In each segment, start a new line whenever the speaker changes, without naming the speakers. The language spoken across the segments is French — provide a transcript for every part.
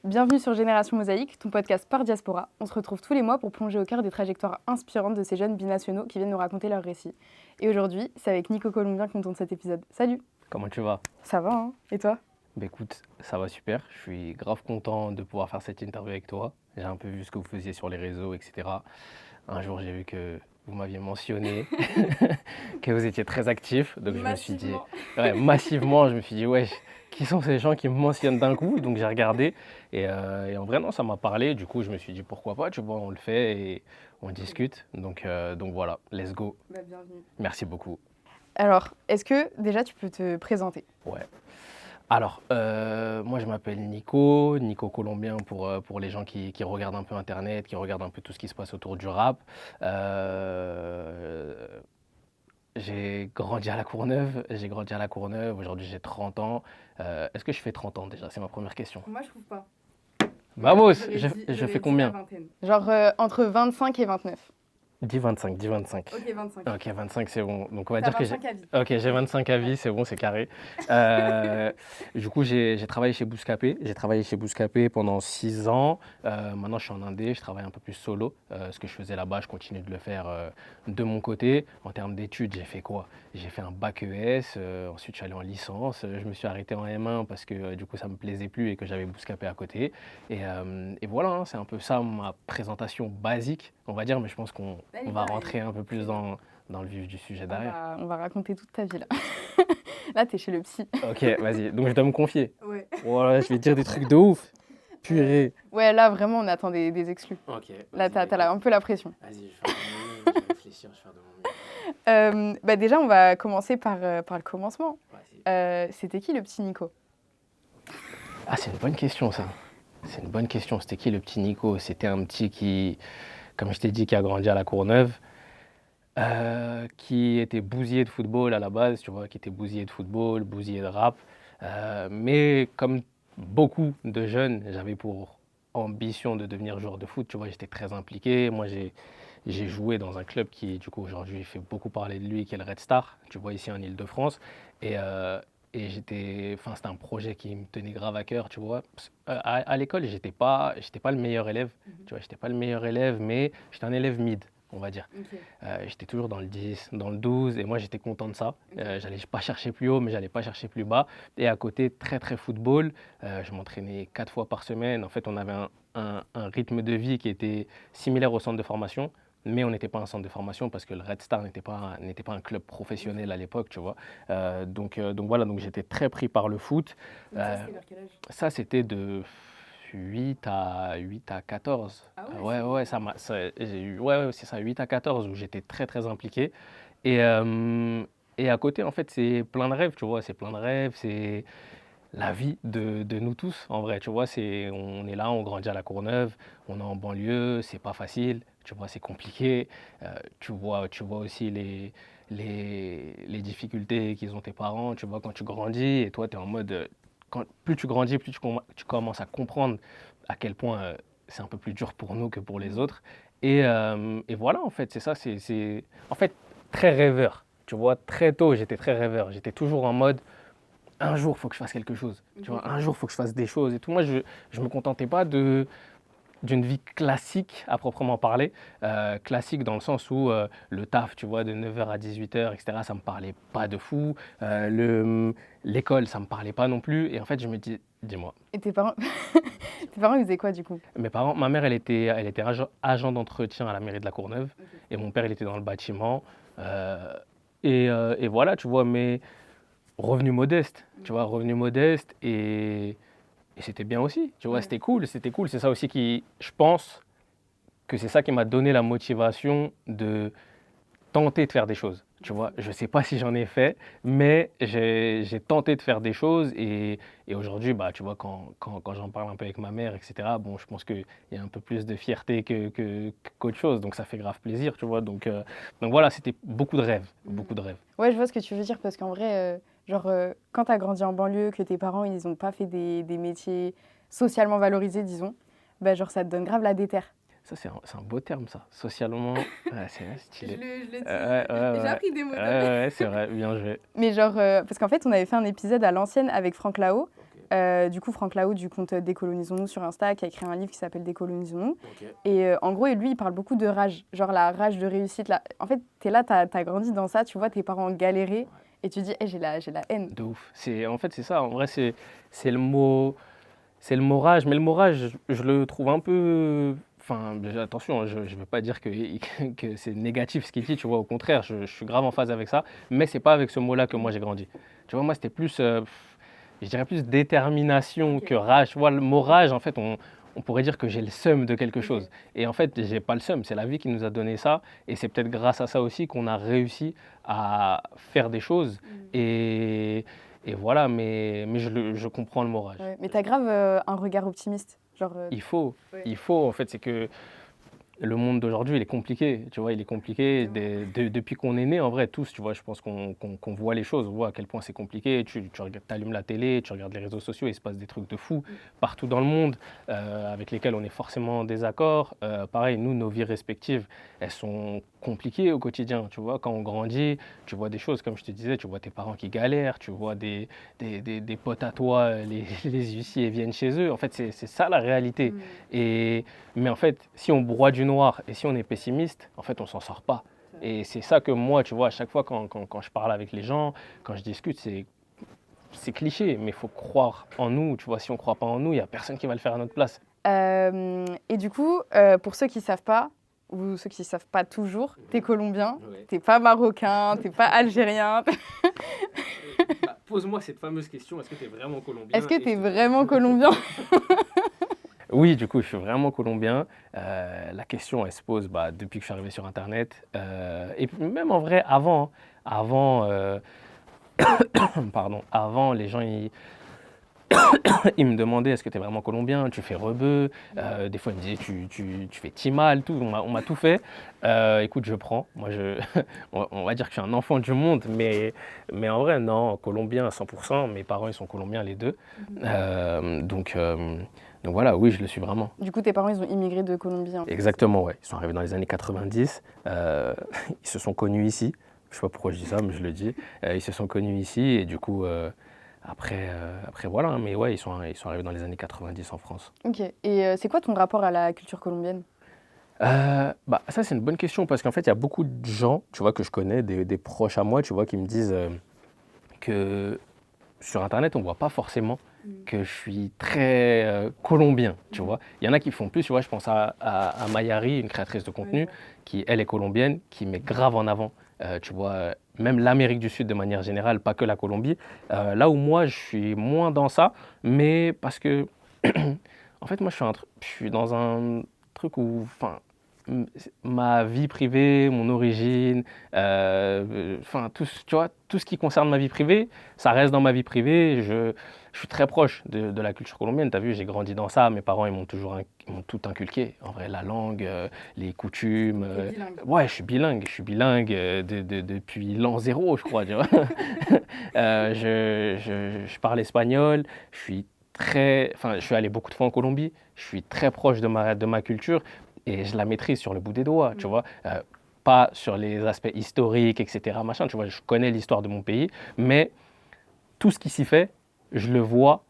Bienvenue sur Génération Mosaïque, ton podcast par diaspora. On se retrouve tous les mois pour plonger au cœur des trajectoires inspirantes de ces jeunes binationaux qui viennent nous raconter leurs récits. Et aujourd'hui, c'est avec Nico Colombien qu'on tourne cet épisode. Salut!
Comment tu vas?
Ça va, hein? Et toi?
Bah écoute, ça va super. Je suis grave content de pouvoir faire cette interview avec toi. J'ai un peu vu ce que vous faisiez sur les réseaux, etc. Un jour, j'ai vu que vous m'aviez mentionné que vous étiez très actif. Donc je me suis dit, massivement, je me suis dit, ouais, qui sont ces gens qui me mentionnent d'un coup? Donc j'ai regardé et en vrai, non, ça m'a parlé. Du coup, je me suis dit, pourquoi pas, tu vois, on le fait et on discute. Donc voilà, let's go.
Bienvenue.
Merci beaucoup.
Alors, est-ce que déjà tu peux te présenter?
Ouais. Alors, moi je m'appelle Nico Colombien pour les gens qui regardent un peu internet, qui regardent un peu tout ce qui se passe autour du rap. J'ai grandi à La Courneuve, aujourd'hui j'ai 30 ans. Est-ce que je fais 30 ans déjà? C'est ma première question.
Moi, je trouve pas.
Vamos, je fais combien?
Genre entre 25 et 29.
Dis 25, dis 25.
Ok, 25.
Ok, 25 c'est bon. Donc on va
T'as
dire que
25 à vie.
Ok, j'ai 25 à vie, c'est bon, c'est carré. Du coup, j'ai travaillé chez Bouscapé. J'ai travaillé chez Bouscapé pendant 6 ans. Maintenant, je suis en indé, je travaille un peu plus solo. Ce que je faisais là-bas, je continue de le faire de mon côté. En termes d'études, j'ai fait quoi? J'ai fait un bac ES. Ensuite, je suis allé en licence. Je me suis arrêté en M1 parce que du coup, ça me plaisait plus et que j'avais Bouscapé à côté. Et voilà, hein, c'est un peu ça ma présentation basique, on va dire, mais je pense qu'on va rentrer un peu plus dans le vif du sujet derrière.
On va raconter toute ta vie là. Là, t'es chez le psy.
Ok, vas-y. Donc je dois me confier.
Ouais.
Voilà, je vais dire des trucs de ouf. Purée.
Ouais, là, vraiment, on attend des exclus.
Ok.
Là, t'as un peu la pression.
Vas-y, je vais faire de mon mieux, je vais réfléchir, je vais faire de mon mieux.
Déjà, on va commencer par le commencement.
Vas-y.
C'était qui le petit Nico?
Ah, c'est une bonne question ça. C'est une bonne question. C'était qui le petit Nico? C'était un petit qui, comme je t'ai dit, qui a grandi à La Courneuve, qui était bousillé de football à la base, tu vois, qui était bousillé de football, bousillé de rap. Mais comme beaucoup de jeunes, j'avais pour ambition de devenir joueur de foot, tu vois, j'étais très impliqué. Moi, j'ai joué dans un club qui, du coup, aujourd'hui, fait beaucoup parler de lui, qui est le Red Star, tu vois, ici en Île-de-France. Et c'était un projet qui me tenait grave à cœur, tu vois. À l'école, j'étais pas le meilleur élève, tu vois, j'étais pas le meilleur élève, mais j'étais un élève mid, on va dire. J'étais toujours dans le 10, dans le 12, et moi j'étais content de ça. J'allais pas chercher plus haut, mais j'allais pas chercher plus bas. Et à côté, très très football. Je m'entraînais 4 fois par semaine. En fait, on avait un rythme de vie qui était similaire au centre de formation. Mais on n'était pas un centre de formation parce que le Red Star n'était pas un club professionnel à l'époque, tu vois. Donc voilà, donc j'étais très pris par le foot.
Ça, c'était vers quel âge?
Ça, c'était de 8 à 14.
Ah ouais,
J'ai eu, ouais, c'est ça, 8 à 14 où j'étais très très impliqué. Et, et à côté, en fait, c'est plein de rêves, tu vois. C'est plein de rêves, c'est la vie de nous tous, en vrai, tu vois. On est là, on grandit à La Courneuve, on est en banlieue, c'est pas facile, tu vois, c'est compliqué. Tu vois aussi les difficultés qu'ils ont tes parents, tu vois, quand tu grandis, et toi, tu es en mode, plus tu grandis, plus tu commences à comprendre à quel point c'est un peu plus dur pour nous que pour les autres. Et voilà, en fait, c'est ça, en fait, très rêveur, tu vois, très tôt, j'étais très rêveur, j'étais toujours en mode, un jour, il faut que je fasse quelque chose. Tu vois, un jour, il faut que je fasse des choses et tout. Moi, je ne me contentais pas d'une vie classique à proprement parler. Classique dans le sens où le taf, tu vois, de 9h à 18h, etc., ça ne me parlait pas de fou. L'école, ça ne me parlait pas non plus. Et en fait, je me dis, dis-moi.
Et tes parents, ils faisaient quoi du coup?
Mes parents, ma mère, elle était agent d'entretien à la mairie de La Courneuve. Et mon père, il était dans le bâtiment. Et voilà, tu vois, mais revenu modeste, tu vois, revenu modeste et c'était bien aussi, tu vois,
Ouais.
c'était cool. C'est ça aussi qui, je pense que c'est ça qui m'a donné la motivation de tenter de faire des choses, tu vois. Je sais pas si j'en ai fait, mais j'ai tenté de faire des choses et aujourd'hui, bah, tu vois, quand j'en parle un peu avec ma mère, etc., bon, je pense qu'il y a un peu plus de fierté qu'autre chose, donc ça fait grave plaisir, tu vois. Donc voilà, c'était beaucoup de rêves, beaucoup de rêves.
Ouais, je vois ce que tu veux dire parce qu'en vrai, quand tu as grandi en banlieue, que tes parents, ils n'ont pas fait des métiers socialement valorisés, disons, bah genre ça te donne grave la déterre.
Ça, c'est un beau terme, ça. Socialement, ouais, c'est stylé.
Je l'ai dit.
Ouais, ouais,
J'ai appris des mots.
ouais, c'est vrai, bien joué.
Mais parce qu'en fait, on avait fait un épisode à l'ancienne avec Franck Lao. du coup Franck Lao du compte Décolonisons-nous sur Insta, qui a écrit un livre qui s'appelle Décolonisons-nous.
Ok.
Et en gros, lui, il parle beaucoup de rage, genre la rage de réussite. En fait, t'es là, t'as grandi dans ça, tu vois tes parents galérer, et tu dis, j'ai la haine.
De ouf. En fait, c'est ça. En vrai, c'est le mot rage. Mais le mot rage, je le trouve un peu. Enfin, attention, je ne veux pas dire que, que c'est négatif ce qu'il dit, tu vois. Au contraire, je suis grave en phase avec ça. Mais c'est pas avec ce mot-là que moi j'ai grandi. Tu vois, moi, c'était plus. Je dirais plus détermination
Ok.
que rage. Tu vois, le mot rage, en fait, on pourrait dire que j'ai le seum de quelque chose. Et en fait, j'ai pas le seum. C'est la vie qui nous a donné ça. Et c'est peut-être grâce à ça aussi qu'on a réussi à faire des choses. Et, et voilà, mais je comprends le mot rage.
Ouais, mais t'as grave un regard optimiste. Genre, Ouais.
Il faut, en fait, c'est que le monde d'aujourd'hui, il est compliqué, tu vois, il est compliqué. Depuis qu'on est né, en vrai, tous, tu vois, je pense qu'on voit les choses, on voit à quel point c'est compliqué. Tu allumes la télé, tu regardes les réseaux sociaux, il se passe des trucs de fou partout dans le monde, avec lesquels on est forcément en désaccord. Pareil, nous, nos vies respectives, elles sont compliquées au quotidien, tu vois. Quand on grandit, tu vois des choses, comme je te disais, tu vois tes parents qui galèrent, tu vois des potes à toi, les huissiers viennent chez eux. En fait, c'est ça la réalité. Mais en fait, si on broie du noir et si on est pessimiste, en fait, on s'en sort pas. Et c'est ça que moi, tu vois, à chaque fois quand je parle avec les gens, quand je discute, c'est cliché, mais il faut croire en nous. Tu vois, si on ne croit pas en nous, il n'y a personne qui va le faire à notre place.
Et du coup, pour ceux qui savent pas, ou ceux qui savent pas toujours, t'es colombien,
Ouais.
t'es pas marocain, t'es pas algérien.
Pose-moi cette fameuse question, est-ce que tu es vraiment colombien?
Est-ce que t'es vraiment colombien?
Oui, du coup, je suis vraiment colombien. La question, elle se pose depuis que je suis arrivé sur Internet. Et puis même en vrai, pardon, avant, les gens, ils me demandaient est-ce que tu es vraiment colombien, tu fais rebeu. Des fois, ils me disaient tu fais timal, tout. On m'a tout fait. Écoute, je prends. Moi, on va dire que je suis un enfant du monde, mais en vrai, non, colombien à 100%. Mes parents, ils sont colombiens les deux. Donc voilà, oui, je le suis vraiment.
Du coup, tes parents, ils ont immigré de Colombie. En fait.
Exactement, ouais. Ils sont arrivés dans les années 90. Ils se sont connus ici. Je sais pas pourquoi je dis ça, mais je le dis. Ils se sont connus ici et du coup, après voilà. Mais ouais, ils sont arrivés dans les années 90 en France.
Ok. Et c'est quoi ton rapport à la culture colombienne?
Ça, c'est une bonne question parce qu'en fait, il y a beaucoup de gens, tu vois, que je connais, des proches à moi, tu vois, qui me disent que sur Internet, on voit pas forcément que je suis très colombien, tu vois. Il y en a qui font plus, tu vois, je pense à Mayari, une créatrice de contenu, qui, elle, est colombienne, qui met grave en avant, tu vois, même l'Amérique du Sud de manière générale, pas que la Colombie. Là où moi, je suis moins dans ça, mais parce que, en fait, moi, je suis dans un truc où, enfin, ma vie privée, mon origine, tu vois, tout ce qui concerne ma vie privée, ça reste dans ma vie privée. Je suis très proche de la culture colombienne. Tu as vu, j'ai grandi dans ça. Mes parents, ils m'ont tout inculqué. En vrai, la langue, les coutumes.
T'es bilingue.
Ouais, je suis bilingue depuis l'an zéro, je crois. Tu vois. Je parle espagnol. Je suis allé beaucoup de fois en Colombie. Je suis très proche de ma culture et je la maîtrise sur le bout des doigts, tu vois. Pas sur les aspects historiques, etc. Machin, tu vois, je connais l'histoire de mon pays, mais tout ce qui s'y fait, je le vois,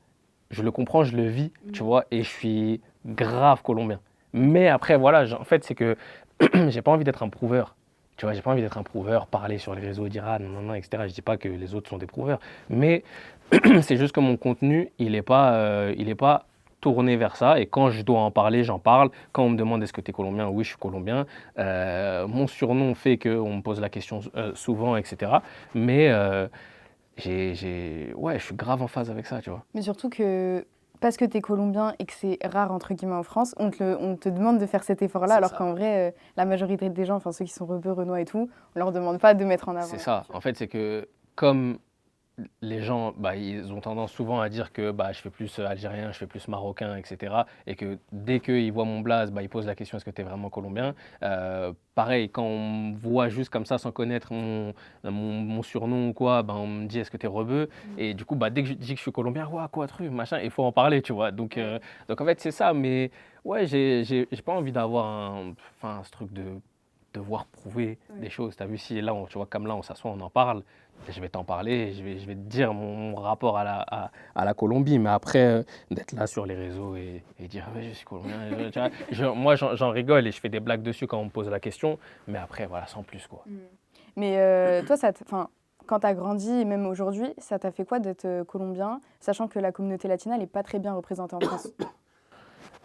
je le comprends, je le vis, tu vois, et je suis grave colombien. Mais après, voilà, en fait, c'est que j'ai pas envie d'être un prouveur. Tu vois, j'ai pas envie d'être un prouveur, parler sur les réseaux, dire ah non, non, etc. Je dis pas que les autres sont des prouveurs, mais c'est juste que mon contenu, il est pas tourné vers ça. Et quand je dois en parler, j'en parle. Quand on me demande est-ce que tu es colombien, oui, je suis colombien. Mon surnom fait qu'on me pose la question souvent, etc. Mais ouais, je suis grave en phase avec ça, tu vois.
Mais surtout que parce que t'es colombien et que c'est rare entre guillemets en France, on te demande de faire cet effort-là,
C'est
alors
ça.
qu'en vrai, la majorité des gens, enfin ceux qui sont rebeux, renois et tout, on leur demande pas de mettre en avant.
C'est ça. En fait, c'est que comme les gens, ils ont tendance souvent à dire que je fais plus algérien, je fais plus marocain, etc. Et que dès qu'ils voient mon blaze, ils posent la question est-ce que tu es vraiment colombien? Pareil, quand on me voit juste comme ça sans connaître mon surnom ou quoi, on me dit est-ce que tu es rebeu? Et du coup, dès que je dis que je suis colombien, ouais, quoi, truc, machin, il faut en parler, tu vois. Donc en fait, c'est ça. Mais ouais, j'ai pas envie d'avoir ce truc de devoir prouver des choses. Tu as vu, si là, tu vois, comme là, on s'assoit, on en parle. je vais t'en parler, je vais te dire mon rapport à la Colombie. Mais après, d'être là sur les réseaux et dire ouais, je suis colombien, tu vois, moi j'en rigole et je fais des blagues dessus quand on me pose la question. Mais après, voilà, sans plus quoi.
Mais toi, enfin, quand tu as grandi et même aujourd'hui, ça t'a fait quoi d'être colombien, sachant que la communauté latine, elle n'est pas très bien représentée en France?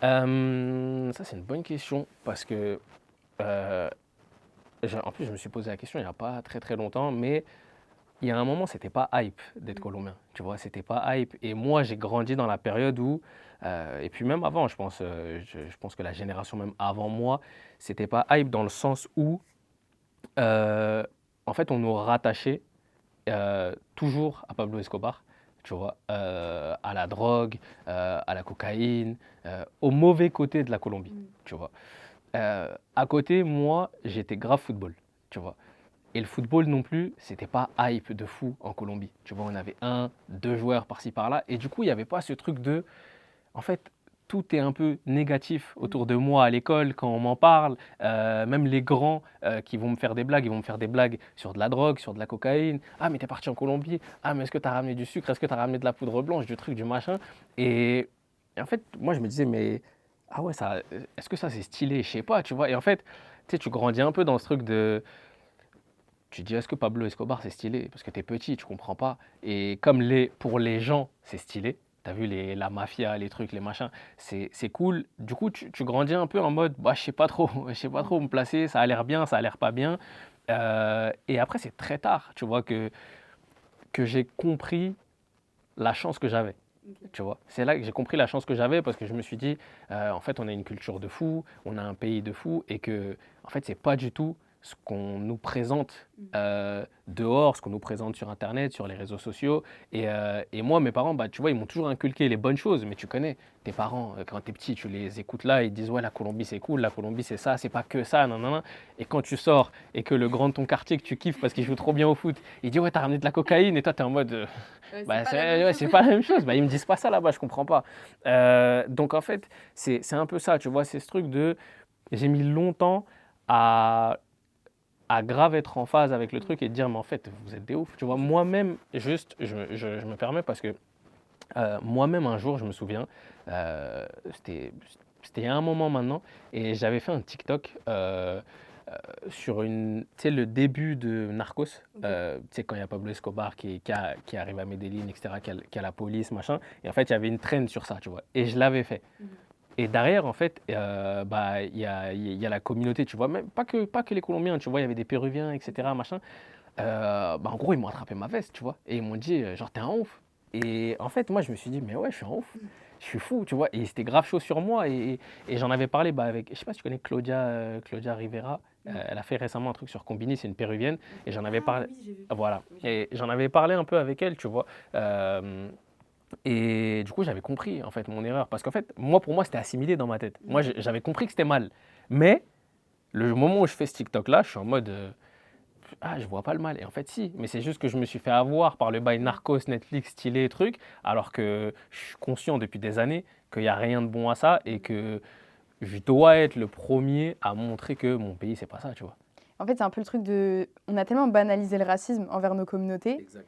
Ça, c'est une bonne question parce que, euh, en plus, je me suis posé la question il n'y a pas très très longtemps, mais il y a un moment, c'était pas hype d'être colombien, tu vois, c'était pas hype. Et moi, j'ai grandi dans la période où, et puis même avant, je pense que la génération même avant moi, c'était pas hype dans le sens où, euh, en fait, on nous rattachait toujours à Pablo Escobar, tu vois, à la drogue, à la cocaïne, au mauvais côté de la Colombie, tu vois. À côté, moi, j'étais grave football, tu vois. Et le football non plus, c'était pas hype de fou en Colombie. Tu vois, on avait un, deux joueurs par-ci par-là. Et du coup, il n'y avait pas ce truc de. En fait, tout est un peu négatif autour de moi à l'école quand on m'en parle. Même les grands qui vont me faire des blagues, ils vont me faire des blagues sur de la drogue, sur de la cocaïne. Ah, mais t'es parti en Colombie. Ah, mais est-ce que t'as ramené du sucre? Est-ce que t'as ramené de la poudre blanche, du truc, du machin? Et en fait, moi, je me disais, mais. Ah ouais, ça, est-ce que ça c'est stylé? Je sais pas, tu vois. Et en fait, tu sais, tu grandis un peu dans ce truc de tu te dis, est-ce que Pablo Escobar, c'est stylé? Parce que tu es petit, tu comprends pas. Et comme pour les gens, c'est stylé. Tu as vu la mafia, les trucs, les machins, c'est cool. Du coup, tu grandis un peu en mode, bah, je sais pas trop, je sais pas trop où me placer, ça a l'air bien, ça a l'air pas bien. Et après, c'est très tard, tu vois, que j'ai compris la chance que j'avais. Tu vois, c'est là que j'ai compris la chance que j'avais parce que je me suis dit, en fait, on a une culture de fou, on a un pays de fou et que, en fait, c'est pas du tout ce qu'on nous présente dehors, ce qu'on nous présente sur Internet, sur les réseaux sociaux. Et moi, mes parents, bah, tu vois, ils m'ont toujours inculqué les bonnes choses. Mais tu connais, tes parents, quand tu es petit, tu les écoutes là, ils disent, ouais, la Colombie, c'est cool, la Colombie, c'est ça, c'est pas que ça, non, non, non. Et quand tu sors et que le grand de ton quartier que tu kiffes parce qu'il joue trop bien au foot, il dit, ouais, t'as ramené de la cocaïne et toi, t'es en mode, bah, c'est pas la même chose. Bah, ils me disent pas ça là-bas, je comprends pas. Donc en fait, c'est un peu ça, tu vois, c'est ce truc de. J'ai mis longtemps à, à grave être en phase avec le truc et de dire, mais en fait, vous êtes des ouf. Tu vois, moi-même, juste, je me permets parce que moi-même, un jour, je me souviens, c'était il y a un moment maintenant, et j'avais fait un TikTok sur tu sais, le début de Narcos. Tu sais, quand il y a Pablo Escobar qui arrive à Medellín, etc., qui a la police, machin. Et en fait, il y avait une traîne sur ça, tu vois. Et je l'avais fait. Et derrière, en fait, bah, il y a la communauté, tu vois, même pas que les Colombiens, tu vois, il y avait des Péruviens, etc., machin. Bah, en gros, ils m'ont attrapé ma veste, tu vois, et ils m'ont dit, genre, t'es un ouf. Et en fait, moi, je me suis dit, mais ouais, je suis un ouf, je suis fou, tu vois, et c'était grave chaud sur moi. Et j'en avais parlé bah, avec, je sais pas si tu connais Claudia Rivera. Elle a fait récemment un truc sur Combini, c'est une Péruvienne, et j'en avais parlé. Voilà, et j'en avais parlé un peu avec elle, tu vois. Et du coup, j'avais compris en fait mon erreur. Parce qu'en fait, moi, pour moi, c'était assimilé dans ma tête. Moi, j'avais compris que c'était mal. Mais le moment où je fais ce TikTok-là, je suis en mode ah, je vois pas le mal. Et en fait, si. Mais c'est juste que je me suis fait avoir par le bail Narcos, Netflix, stylé, truc. Alors que je suis conscient depuis des années qu'il n'y a rien de bon à ça et que je dois être le premier à montrer que mon pays, c'est pas ça, tu vois.
En fait, c'est un peu le truc de... On a tellement banalisé le racisme envers nos communautés,
Exact.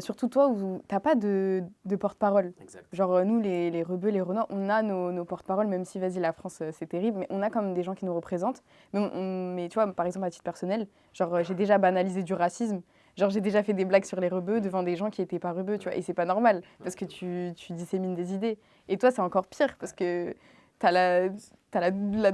surtout toi où t'as pas de porte-parole.
Exact.
Genre nous, les rebeux, les renards, on a nos porte-paroles, même si, vas-y, la France, c'est terrible, mais on a quand même des gens qui nous représentent. Mais tu vois, par exemple, à titre personnel, genre j'ai déjà banalisé du racisme. Genre j'ai déjà fait des blagues sur les rebeux devant des gens qui étaient pas rebeux, tu vois. Et c'est pas normal, parce que tu dissémines des idées. Et toi, c'est encore pire, parce que t'as le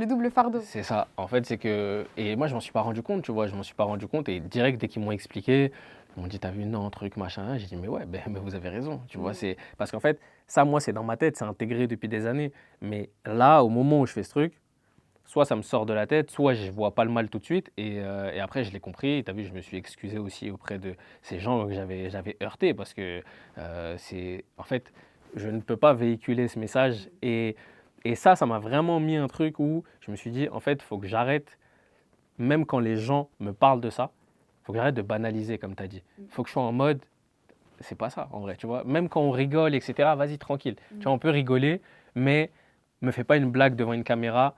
double fardeau.
C'est ça. En fait, c'est que. Et moi, je m'en suis pas rendu compte, tu vois. Je m'en suis pas rendu compte. Et direct, dès qu'ils m'ont expliqué, ils m'ont dit, t'as vu, non, truc, machin. J'ai dit, mais ouais, mais vous avez raison. Tu vois, c'est. Parce qu'en fait, ça, moi, c'est dans ma tête, c'est intégré depuis des années. Mais là, au moment où je fais ce truc, soit ça me sort de la tête, soit je vois pas le mal tout de suite. Et après, je l'ai compris. T'as vu, je me suis excusé aussi auprès de ces gens que j'avais heurtés. Parce que c'est. En fait, je ne peux pas véhiculer ce message. Et ça m'a vraiment mis un truc où je me suis dit, en fait, il faut que j'arrête, même quand les gens me parlent de ça, il faut que j'arrête de banaliser, comme tu as dit. Il faut que je sois en mode, c'est pas ça, en vrai, tu vois. Même quand on rigole, etc., vas-y, tranquille. Tu vois, on peut rigoler, mais me fais pas une blague devant une caméra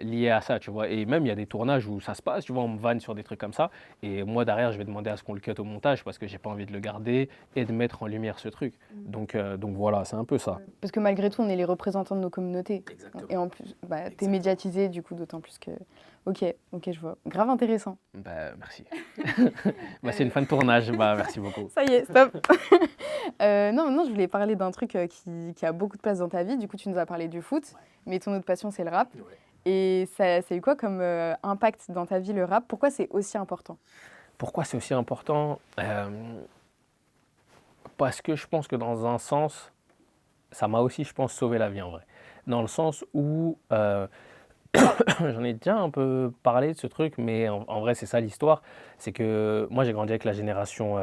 liée à ça, tu vois. Et même, il y a des tournages où ça se passe, tu vois, on me vanne sur des trucs comme ça. Et moi, derrière, je vais demander à ce qu'on le cut au montage parce que j'ai pas envie de le garder et de mettre en lumière ce truc. Donc voilà, c'est un peu ça.
Parce que malgré tout, on est les représentants de nos communautés.
Exactement.
Et en plus, bah, t'es
Exactement.
médiatisé, du coup, d'autant plus que... Ok, je vois. Grave intéressant.
Bah, merci. Bah, c'est une fin de tournage. Bah, merci beaucoup.
Ça y est, stop. Non, je voulais parler d'un truc qui a beaucoup de place dans ta vie. Du coup, tu nous as parlé du foot, mais ton autre passion, c'est le rap. Et ça a eu quoi comme impact dans ta vie, le rap? Pourquoi c'est aussi important?
Pourquoi c'est aussi important? Parce que je pense que dans un sens, ça m'a aussi, je pense, sauvé la vie en vrai. Dans le sens où j'en ai déjà un peu parlé de ce truc, mais en vrai, c'est ça l'histoire. C'est que moi, j'ai grandi avec la génération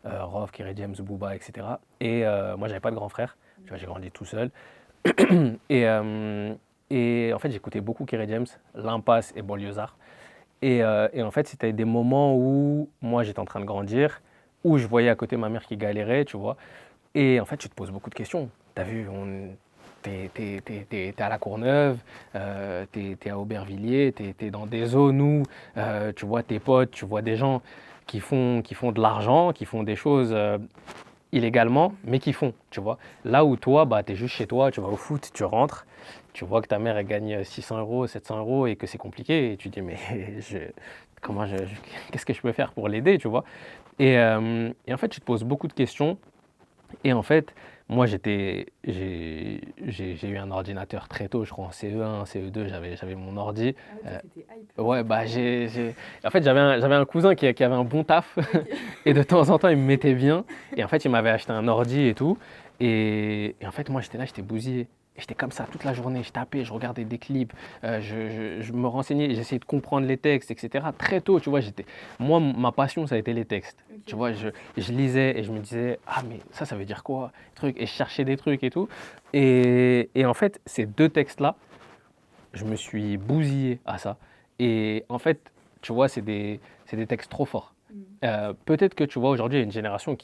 Rof, Kerry James, Booba, etc. Et moi, j'avais pas de grand frère. Tu vois, j'ai grandi tout seul. Et, et en fait, j'écoutais beaucoup Kerry James, L'Impasse et Banlieusard. Et en fait, c'était des moments où moi, j'étais en train de grandir, où je voyais à côté ma mère qui galérait, tu vois. Et en fait, tu te poses beaucoup de questions. Tu as vu, t'es à La Courneuve, t'es à Aubervilliers, t'es dans des zones où tu vois tes potes, tu vois des gens qui font de l'argent, qui font des choses illégalement, mais qui font, tu vois. Là où toi, bah, tu es juste chez toi, tu vas au foot, tu rentres, tu vois que ta mère, elle gagne 600 euros, 700 euros et que c'est compliqué. Et tu dis, mais qu'est-ce que je peux faire pour l'aider, tu vois. Et en fait, tu te poses beaucoup de questions. Et en fait, moi, j'ai eu un ordinateur très tôt, je crois en CE1, CE2, j'avais mon ordi.
C'était hype.
Ouais, bah en fait, j'avais un cousin qui avait un bon taf et de temps en temps, il me mettait bien. Et en fait, il m'avait acheté un ordi et tout. Et en fait, moi, j'étais là, j'étais bousillé. Et j'étais comme ça toute la journée, je tapais, je regardais des clips, je me renseignais, j'essayais de comprendre les textes, etc. Très tôt, tu vois, moi, ma passion, ça a été les textes. Tu vois, je lisais et je me disais, ah, mais ça veut dire quoi? Truc, et je cherchais des trucs et tout. Et en fait, ces deux textes-là, je me suis bousillé à ça. Et en fait, tu vois, c'est des textes trop forts. Peut-être que tu vois, aujourd'hui, il y a une génération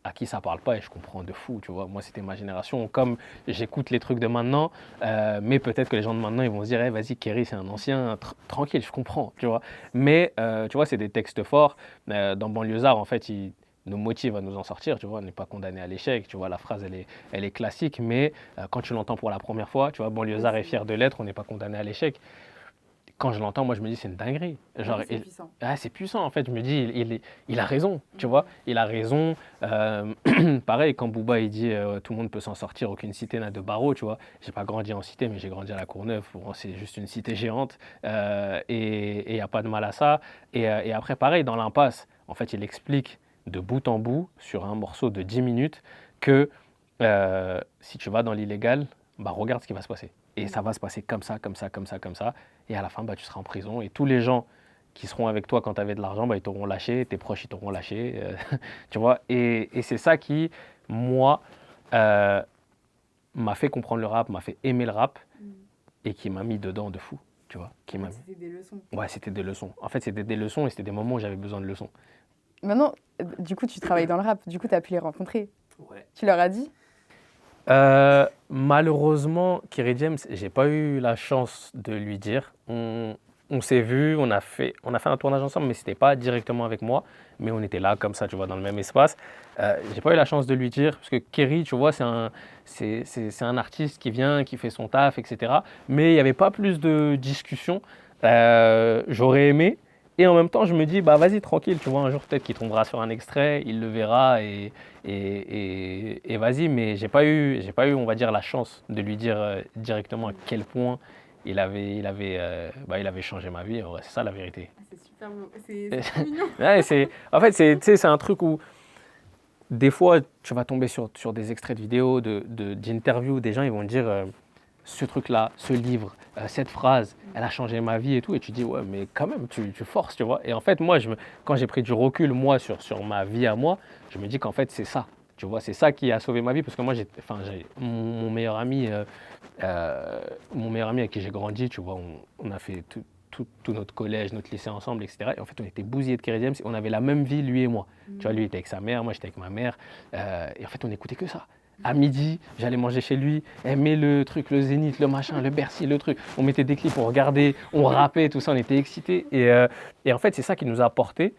à qui ça parle pas et je comprends de fou, tu vois. Moi, c'était ma génération. Comme j'écoute les trucs de maintenant, mais peut-être que les gens de maintenant, ils vont se dire, eh, vas-y, Kerry, c'est un ancien, tranquille, je comprends, tu vois. Mais, tu vois, c'est des textes forts. Dans Banlieusard, en fait, ils nous motivent à nous en sortir, tu vois. On n'est pas condamné à l'échec, tu vois. La phrase, elle est classique, mais quand tu l'entends pour la première fois, tu vois, Banlieusard est fier de l'être, on n'est pas condamné à l'échec. Quand je l'entends, moi, je me dis, c'est une dinguerie. Genre,
C'est puissant.
c'est puissant, en fait. Je me dis, il a raison, tu vois. Il a raison. Pareil, quand Booba, il dit, tout le monde peut s'en sortir, aucune cité n'a de barreaux, tu vois. J'ai pas grandi en cité, mais j'ai grandi à La Courneuve. Bon, c'est juste une cité géante. Et il n'y a pas de mal à ça. Et après, pareil, dans l'impasse, en fait, il explique de bout en bout, sur un morceau de 10 minutes, que si tu vas dans l'illégal, bah, regarde ce qui va se passer. Et ça va se passer comme ça, comme ça, comme ça, comme ça. Et à la fin, bah, tu seras en prison. Et tous les gens qui seront avec toi quand tu avais de l'argent, bah, ils t'auront lâché. Tes proches, ils t'auront lâché. Tu vois. Et c'est ça qui, moi, euh, m'a fait comprendre le rap, m'a fait aimer le rap et qui m'a mis dedans de fou. Tu vois.
C'était des leçons.
Ouais, c'était des leçons. En fait, c'était des leçons et c'était des moments où j'avais besoin de leçons.
Maintenant, du coup, tu travailles dans le rap. Du coup, tu as pu les rencontrer.
Ouais.
Tu leur as dit?
Malheureusement, Kerry James, j'ai pas eu la chance de lui dire. On s'est vu, on a fait un tournage ensemble, mais c'était pas directement avec moi, mais on était là comme ça, tu vois, dans le même espace. J'ai pas eu la chance de lui dire parce que Kerry, tu vois, c'est un artiste qui vient, qui fait son taf, etc. Mais il n'y avait pas plus de discussion. J'aurais aimé. Et en même temps, je me dis, bah vas-y, tranquille, tu vois, un jour peut-être qu'il tombera sur un extrait, il le verra et vas-y, mais j'ai pas eu, on va dire, la chance de lui dire directement à quel point il avait changé ma vie. Ouais, c'est ça la vérité.
C'est super beau. C'est trop mignon.
Ouais, en fait, tu sais, c'est un truc où des fois, tu vas tomber sur des extraits de vidéos, d'interviews, des gens, ils vont te dire ce truc-là, ce livre, cette phrase, elle a changé ma vie et tout. Et tu dis, ouais, mais quand même, tu forces, tu vois. Et en fait, moi, quand j'ai pris du recul, moi, sur ma vie à moi, je me dis qu'en fait, c'est ça. Tu vois, c'est ça qui a sauvé ma vie parce que moi, j'ai mon meilleur ami avec qui j'ai grandi, tu vois, on a fait tout notre collège, notre lycée ensemble, etc. Et en fait, on était bousillés de Kerry James. On avait la même vie, lui et moi. Tu vois, lui était avec sa mère, moi j'étais avec ma mère. Et en fait, on n'écoutait que ça. À midi, j'allais manger chez lui, elle met le truc, le Zénith, le machin, le Bercy, le truc. On mettait des clips, on regardait, on rappait, tout ça, on était excités. Et en fait, c'est ça qui nous a apporté.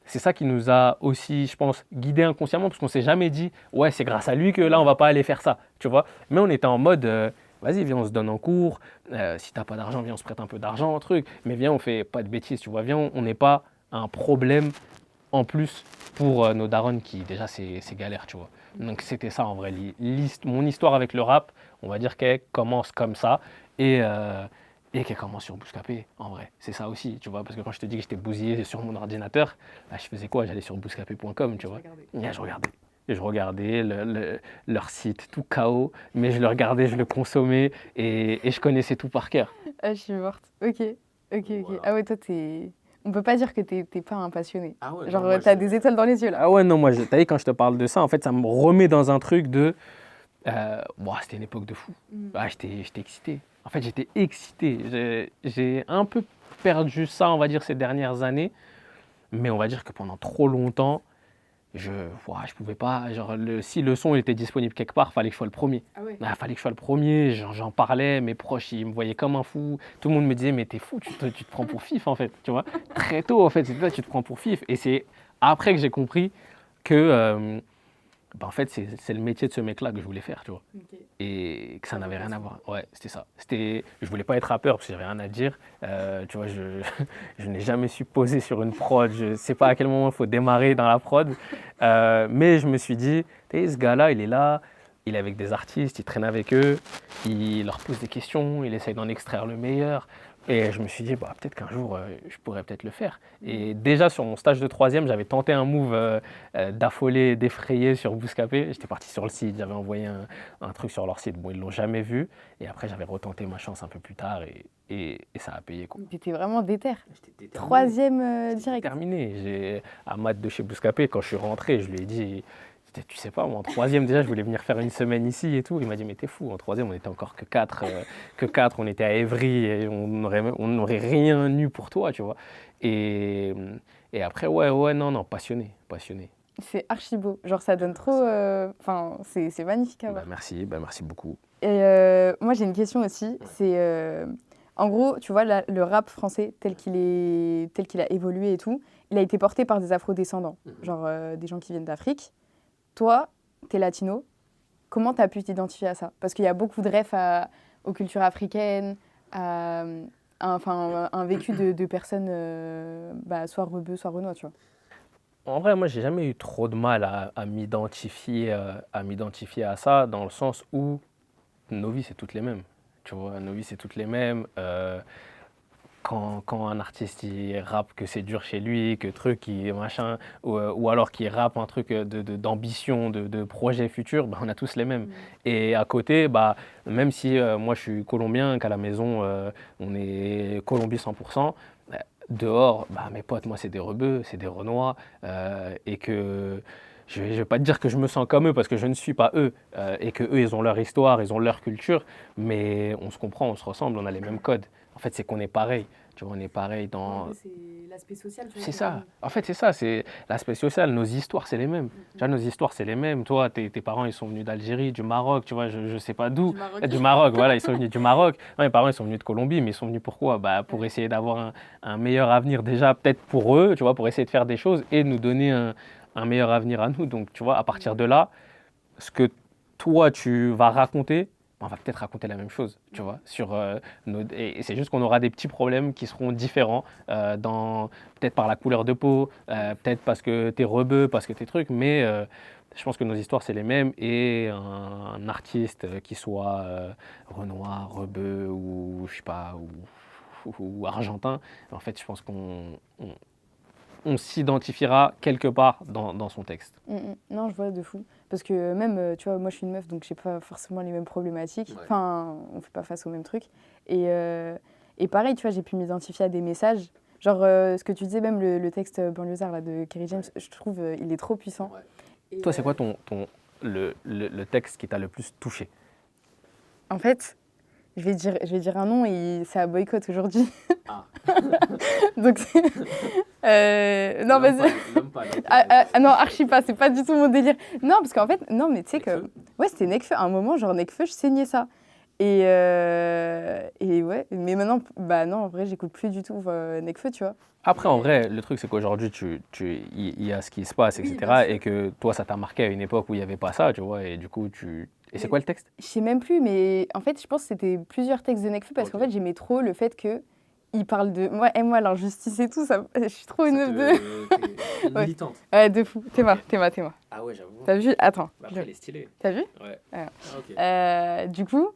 C'est ça qui nous a aussi, je pense, guidés inconsciemment, parce qu'on s'est jamais dit, ouais, c'est grâce à lui que là, on va pas aller faire ça, tu vois. Mais on était en mode, vas-y, viens, on se donne en cours. Si t'as pas d'argent, viens, on se prête un peu d'argent, truc. Mais viens, on fait pas de bêtises, tu vois. Viens, on n'est pas un problème en plus pour nos darons qui, déjà, c'est galère, tu vois. Donc, c'était ça, en vrai. Mon histoire avec le rap, on va dire qu'elle commence comme ça. Et qu'elle commence sur Bouscapé, en vrai. C'est ça aussi, tu vois. Parce que quand je te dis que j'étais bousillé sur mon ordinateur, bah, je faisais quoi? J'allais sur bouscapé.com, tu vois. Et je regardais. Et je regardais leur site, tout chaos, mais je le regardais, je le consommais et je connaissais tout par cœur.
Ah, je suis morte. Ok, ok, ok.
Voilà.
Ah ouais, toi, t'es... On peut pas dire que t'es pas un passionné.
Ah ouais,
Genre,
non, moi,
t'as des étoiles dans les yeux, là.
Ah ouais, non, moi, t'as vu, quand je te parle de ça, en fait, ça me remet dans un truc de... c'était une époque de fou. Ah, j'étais excité. En fait, j'étais excité. J'ai un peu perdu ça, on va dire, ces dernières années. Mais on va dire que pendant trop longtemps, je pouvais pas. Genre, si le son il était disponible quelque part, fallait que je sois le premier.
Ah ouais.
Fallait que je sois le premier. J'en parlais, mes proches, ils me voyaient comme un fou. Tout le monde me disait, mais t'es fou, tu te prends pour fif, en fait. Tu vois, très tôt, en fait, c'est là, tu te prends pour fif. Et c'est après que j'ai compris que, en fait, c'est le métier de ce mec-là que je voulais faire, tu vois.
Ok.
Et que ça n'avait rien à voir. Ouais, c'était ça. Je voulais pas être rappeur parce que j'avais rien à dire. Tu vois, je n'ai jamais su poser sur une prod. Je sais pas à quel moment il faut démarrer dans la prod. Mais je me suis dit, ce gars-là, il est là, il est avec des artistes, il traîne avec eux, il leur pose des questions, il essaye d'en extraire le meilleur. Et je me suis dit, peut-être qu'un jour, je pourrais peut-être le faire. Et déjà, sur mon stage de troisième, j'avais tenté un move d'affoler, d'effrayer sur Bouscapé. J'étais parti sur le site, j'avais envoyé un truc sur leur site. Bon, ils ne l'ont jamais vu. Et après, j'avais retenté ma chance un peu plus tard et ça a payé, quoi.
T'étais vraiment déter.
J'étais déterminé.
Troisième direct.
Terminé. Ahmad de chez Bouscapé, quand je suis rentré, je lui ai dit, tu sais pas, moi en troisième déjà, je voulais venir faire une semaine ici et tout. Il m'a dit, mais t'es fou, en troisième, on était encore que quatre, on était à Évry et on n'aurait rien eu pour toi, tu vois. Et après, ouais, non, passionné.
C'est archi beau. Genre, ça donne trop... Enfin, c'est magnifique à voir.
Merci beaucoup.
Et moi, j'ai une question aussi. C'est... en gros, tu vois, le rap français tel qu'il a évolué et tout, il a été porté par des afro-descendants. Genre, des gens qui viennent d'Afrique. Toi, t'es latino, comment t'as pu t'identifier à ça? Parce qu'il y a beaucoup de refs aux cultures africaines, à un vécu de personnes soit rebeux, soit renois, tu vois.
En vrai, moi, j'ai jamais eu trop de mal à m'identifier à ça, dans le sens où nos vies, c'est toutes les mêmes. Tu vois, nos vies, c'est toutes les mêmes. Quand un artiste il rappe que c'est dur chez lui, que truc, machin, ou alors qu'il rappe un truc d'ambition, de projet futur, on a tous les mêmes. Et à côté, même si moi je suis colombien, qu'à la maison on est Colombie 100%, dehors, mes potes, moi c'est des rebeux, c'est des renois, et que je vais pas te dire que je me sens comme eux parce que je ne suis pas eux, et que eux ils ont leur histoire, ils ont leur culture, mais on se comprend, on se ressemble, on a les mêmes codes. En fait, c'est qu'on est pareil. Tu vois, on est pareil dans...
C'est l'aspect social.
C'est ça. En fait, c'est ça. C'est l'aspect social. Nos histoires, c'est les mêmes. Tu vois, nos histoires, c'est les mêmes. Toi, tes parents, ils sont venus d'Algérie, du Maroc. Tu vois, je sais pas d'où. Du Maroc, voilà. Ils sont venus du Maroc. Non, mes parents, ils sont venus de Colombie, mais ils sont venus pourquoi? Pour essayer d'avoir un meilleur avenir déjà, peut-être pour eux, tu vois, pour essayer de faire des choses et nous donner un meilleur avenir à nous. Donc, tu vois, à partir de là, ce que toi, tu vas raconter, on va peut-être raconter la même chose, tu vois, et c'est juste qu'on aura des petits problèmes qui seront différents, peut-être par la couleur de peau, peut-être parce que t'es rebeu, parce que t'es truc, mais je pense que nos histoires c'est les mêmes et un artiste qui soit renois, rebeu ou je sais pas, ou argentin, en fait je pense qu'on s'identifiera quelque part dans son texte.
Non, je vois de fou. Parce que même, tu vois, moi je suis une meuf, donc j'ai pas forcément les mêmes problématiques.
Ouais.
Enfin, on fait pas face aux mêmes trucs. Et pareil, tu vois, j'ai pu m'identifier à des messages. Genre, ce que tu disais, même le texte banlieusard là, de Kerry James, je trouve il est trop puissant.
Ouais.
Et,
Toi, c'est quoi le texte qui t'a le plus touché?
En fait, je vais dire un nom et c'est à boycott aujourd'hui.
Ah.
Donc, non, vas-y. Non, archi pas, c'est pas du tout mon délire. Non, parce qu'en fait, non, mais tu sais que Ouais, c'était Nekfeu. À un moment, genre Nekfeu, je saignais ça. Et ouais, mais maintenant, bah non, en vrai, j'écoute plus du tout Nekfeu, tu vois.
Après, en
Mais
vrai, le truc, c'est qu'aujourd'hui, il y a ce qui se passe,
oui, bien
etc. Et
sûr.
que toi, ça t'a marqué à une époque où il n'y avait pas ça, tu vois. Et du coup, Et c'est
Mais
quoi le texte?
Je sais même plus, mais en fait, je pense que c'était plusieurs textes de Nekfeu parce qu'en
ok.
fait, j'aimais trop le fait que il parle de moi, l'injustice et tout, ça, je suis trop une
Ça
meuf de.
te... T'es
Ouais,
militante.
ouais, de fou. T'es
Ok.
t'es moi.
Ah ouais, j'avoue.
T'as vu? Attends,
Bah, après, elle est stylée.
t'as vu?
Ouais.
Ouais.
Ah, ok.
Du coup,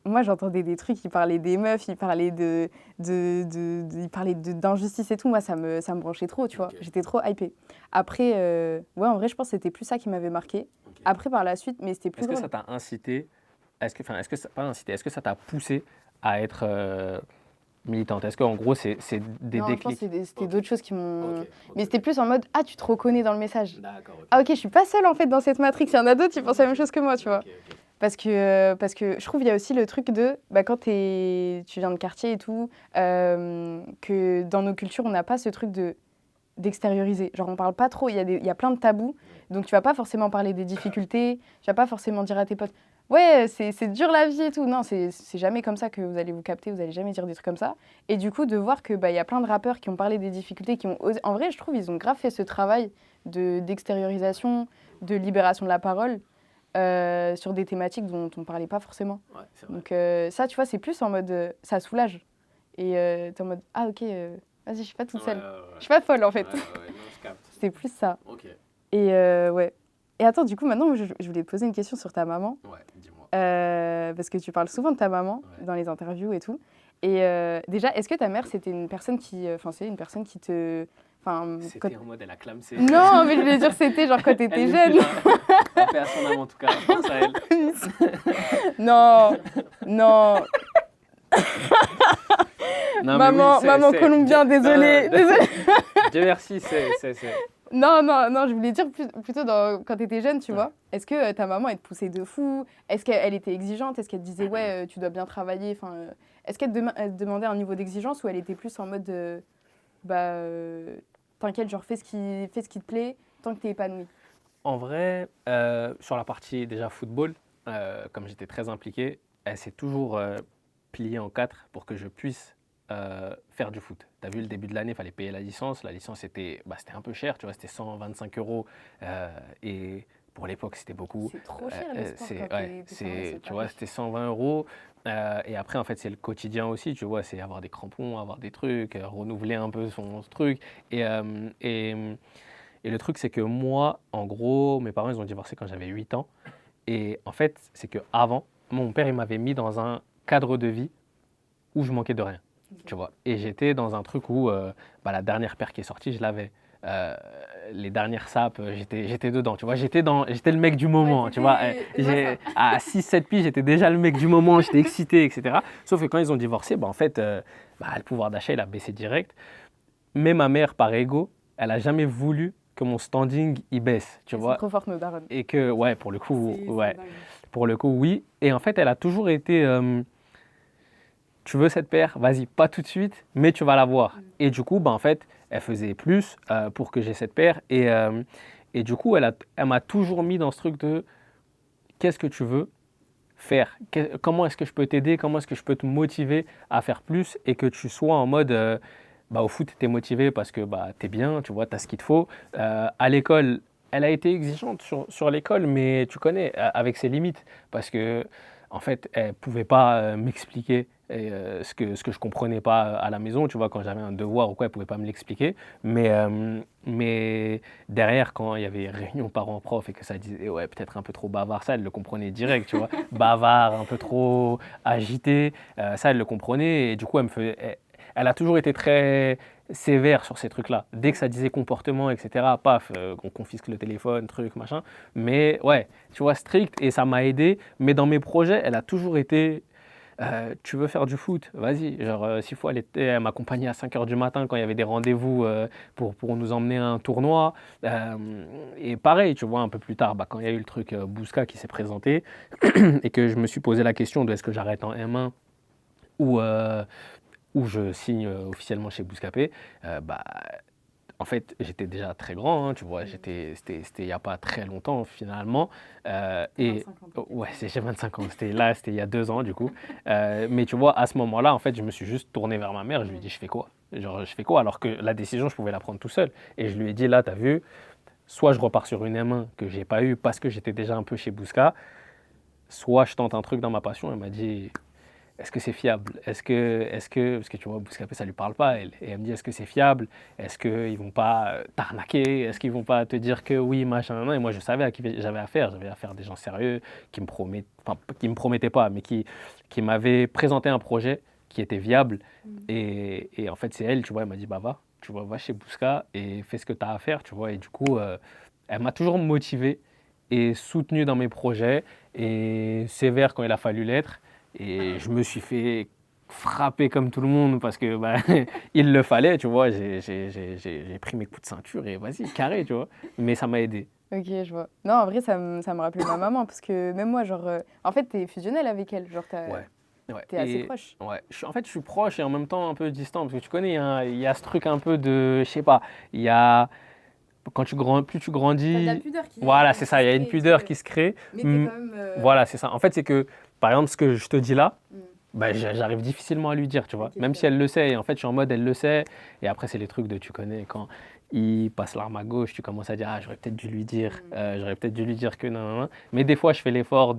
moi, j'entendais des trucs, il parlait des meufs, il parlait il parlait d'injustice et tout. Moi, ça me branchait trop, tu vois.
Ok.
J'étais trop hypée. Après, ouais, en vrai, je pense que c'était plus ça qui m'avait marqué.
Ok.
Après, par la suite, mais c'était plus
Est-ce que
drôle.
ça t'a incité, pas incité, est-ce que ça t'a poussé à être militante? Est-ce qu'en gros, c'est des
Non, je pense que
déclics?
c'était
Ok.
d'autres choses qui m'ont.
Ok.
Mais c'était plus en mode, ah, tu te reconnais dans le message.
D'accord, ok.
Ah, ok, je suis pas seule en fait dans cette matrix. Il y en a d'autres qui pensent la même chose que moi, tu vois.
Ok, ok.
Parce que je trouve qu'il y a aussi le truc de, bah, quand tu viens de quartier et tout, que dans nos cultures, on n'a pas ce truc d'extérioriser. Genre, on parle pas trop, il y a plein de tabous. Donc, tu vas pas forcément parler des difficultés, tu vas pas forcément dire à tes potes, ouais, c'est dur la vie et tout. Non, c'est jamais comme ça que vous allez vous capter, vous allez jamais dire des trucs comme ça. Et du coup, de voir que bah, y a plein de rappeurs qui ont parlé des difficultés, qui ont osé. En vrai, je trouve ils ont grave fait ce travail d'extériorisation, de libération de la parole sur des thématiques dont on parlait pas forcément.
Ouais, c'est vrai.
Donc ça, tu vois, c'est plus en mode, ça soulage. Et t'es en mode, ah ok, vas-y, je suis pas toute seule. Je suis pas folle en fait.
Ouais, non, je capte.
C'était plus ça.
Ok.
Et ouais. Et attends, du coup, maintenant, je voulais te poser une question sur ta maman.
Ouais, dis-moi.
Parce que tu parles souvent de ta maman
Ouais.
dans les interviews et tout. Et déjà, est-ce que ta mère, c'était une personne qui... Enfin, c'est une personne qui te... Enfin,
C'était en mode, elle a clamsé.
Non, mais je voulais dire c'était genre quand t'étais
Elle
jeune.
n'est plus là. Paix à son âme, en tout cas. Je pense à elle.
Non, non.
Non, mais
Maman,
oui,
maman colombien, désolée. Désolée.
Dieu merci, c'est.
Non, non, non, je voulais dire plutôt quand t'étais jeune, tu
Ouais.
vois. Est-ce que ta maman, elle te poussait de fou? Est-ce qu'elle était exigeante? Est-ce qu'elle te disait, ouais, tu dois bien travailler? Enfin, est-ce qu'elle elle te demandait un niveau d'exigence ou elle était plus en mode, bah, t'inquiète, genre fais ce qui te plaît tant que t'es épanoui?
En vrai, sur la partie déjà football, comme j'étais très impliqué, elle s'est toujours pliée en quatre pour que je puisse faire du foot. Tu as vu, le début de l'année, il fallait payer la licence. La licence, c'était un peu cher, tu vois, c'était 125 euros. Et pour l'époque, c'était beaucoup.
C'est trop cher le sport
C'est,
quand
ouais,
t'es parents, c'est
tu
pas
vois,
riche.
c'était 120 euros. Et après, en fait, c'est le quotidien aussi, tu vois, c'est avoir des crampons, avoir des trucs, renouveler un peu son truc. Et, euh, et, et le truc, c'est que moi, en gros, mes parents, ils ont divorcé quand j'avais 8 ans. Et en fait, c'est que avant, mon père, il m'avait mis dans un cadre de vie où je manquais de rien, tu vois. Et j'étais dans un truc où la dernière paire qui est sortie, je l'avais. Euh, les dernières sapes, j'étais dedans, tu vois. J'étais le mec du moment,
Ouais,
tu vois. À 6-7 piges, j'étais déjà le mec du moment, j'étais excité, etc. Sauf que quand ils ont divorcé, en fait, le pouvoir d'achat, il a baissé direct. Mais ma mère, par ego, elle a jamais voulu que mon standing il baisse, tu
Elles sont
vois.
trop fortes, nos darons.
Et que, ouais, pour le coup,
C'est
ouais,
dingue.
pour le coup, oui. Et en fait, elle a toujours été, tu veux cette paire, vas-y, pas tout de suite, mais tu vas l'avoir. Et du coup, en fait, elle faisait plus pour que j'ai cette paire. Et du coup, elle m'a toujours mis dans ce truc de qu'est-ce que tu veux faire, comment est-ce que je peux t'aider, comment est-ce que je peux te motiver à faire plus et que tu sois en mode au foot, tu es motivé parce que tu es bien, tu vois, tu as ce qu'il te faut. À l'école, elle a été exigeante sur l'école, mais tu connais, avec ses limites, parce que en fait, elle ne pouvait pas m'expliquer ce que je comprenais pas à la maison, tu vois, quand j'avais un devoir ou quoi, elle ne pouvait pas me l'expliquer. Mais derrière, quand il y avait réunion parents-prof et que ça disait, ouais, peut-être un peu trop bavard, ça, elle le comprenait direct, tu vois. Bavard, un peu trop agité, ça, elle le comprenait. Et du coup, elle a toujours été très sévère sur ces trucs-là. Dès que ça disait comportement, etc., paf, on confisque le téléphone, truc, machin. Mais ouais, tu vois, strict, et ça m'a aidé. Mais dans mes projets, elle a toujours été tu veux faire du foot, vas-y. Genre, s'il faut, elle m'accompagnait à 5 heures du matin quand il y avait des rendez-vous pour nous emmener à un tournoi. Et pareil, tu vois, un peu plus tard, quand il y a eu le truc Bousca qui s'est présenté et que je me suis posé la question de est-ce que j'arrête en M1 ou, ou je signe officiellement chez Bouscapé, en fait, j'étais déjà très grand, hein, tu vois. C'était il n'y a pas très longtemps, finalement. Et
25 ans, t'inquiète.
ouais, j'ai 25 ans. C'était il y a 2 ans, du coup. Mais tu vois, à ce moment-là, en fait, je me suis juste tourné vers ma mère. Je lui ai dit, je fais quoi? Genre, je fais quoi? Alors que la décision, je pouvais la prendre tout seul. Et je lui ai dit, là, t'as vu, soit je repars sur une M1 que j'ai pas eu parce que j'étais déjà un peu chez Bousca, soit je tente un truc dans ma passion. Elle m'a dit, est-ce que c'est fiable? Parce que tu vois, Bouscapé, ça lui parle pas, elle. Et elle me dit, est-ce que c'est fiable? Est-ce qu'ils vont pas t'arnaquer? Est-ce qu'ils vont pas te dire que oui, machin, nan, nan. Et moi, je savais à qui j'avais affaire. J'avais affaire à des gens sérieux enfin, qui me promettaient pas, mais qui m'avaient présenté un projet qui était viable. Et en fait, c'est elle, tu vois, elle m'a dit, bah va, tu vois, va chez Bousca et fais ce que tu as à faire, tu vois. Et du coup, elle m'a toujours motivé et soutenu dans mes projets et sévère quand il a fallu l'être. Et je me suis fait frapper comme tout le monde parce que bah, il le fallait, tu vois. J'ai pris mes coups de ceinture et vas-y, carré, tu vois. Mais ça m'a aidé.
Ok, je vois. Non, en vrai, ça me rappelait ma maman, parce que même moi, genre, en fait, t'es fusionnel avec elle, genre,
Ouais. Ouais.
t'es assez
Et
proche.
ouais, en fait, je suis proche et en même temps un peu distant parce que tu connais, hein, il y a ce truc un peu de, je sais pas, il y a quand plus tu grandis,
pudeur
voilà, c'est ça, il y a une pudeur qui se crée.
Mais
Mm,
même.
Voilà, c'est ça. En fait, c'est que, par exemple, ce que je te dis là,
Mm.
bah, j'arrive difficilement à lui dire, tu vois.
Ok,
Même
je
si elle le sait, et en fait, je suis en mode, elle le sait. Et après, c'est les trucs de, tu connais, quand il passe l'arme à gauche, tu commences à dire, ah, j'aurais peut-être dû lui dire, j'aurais peut-être dû lui dire que non, non, non. Mais des fois, je fais l'effort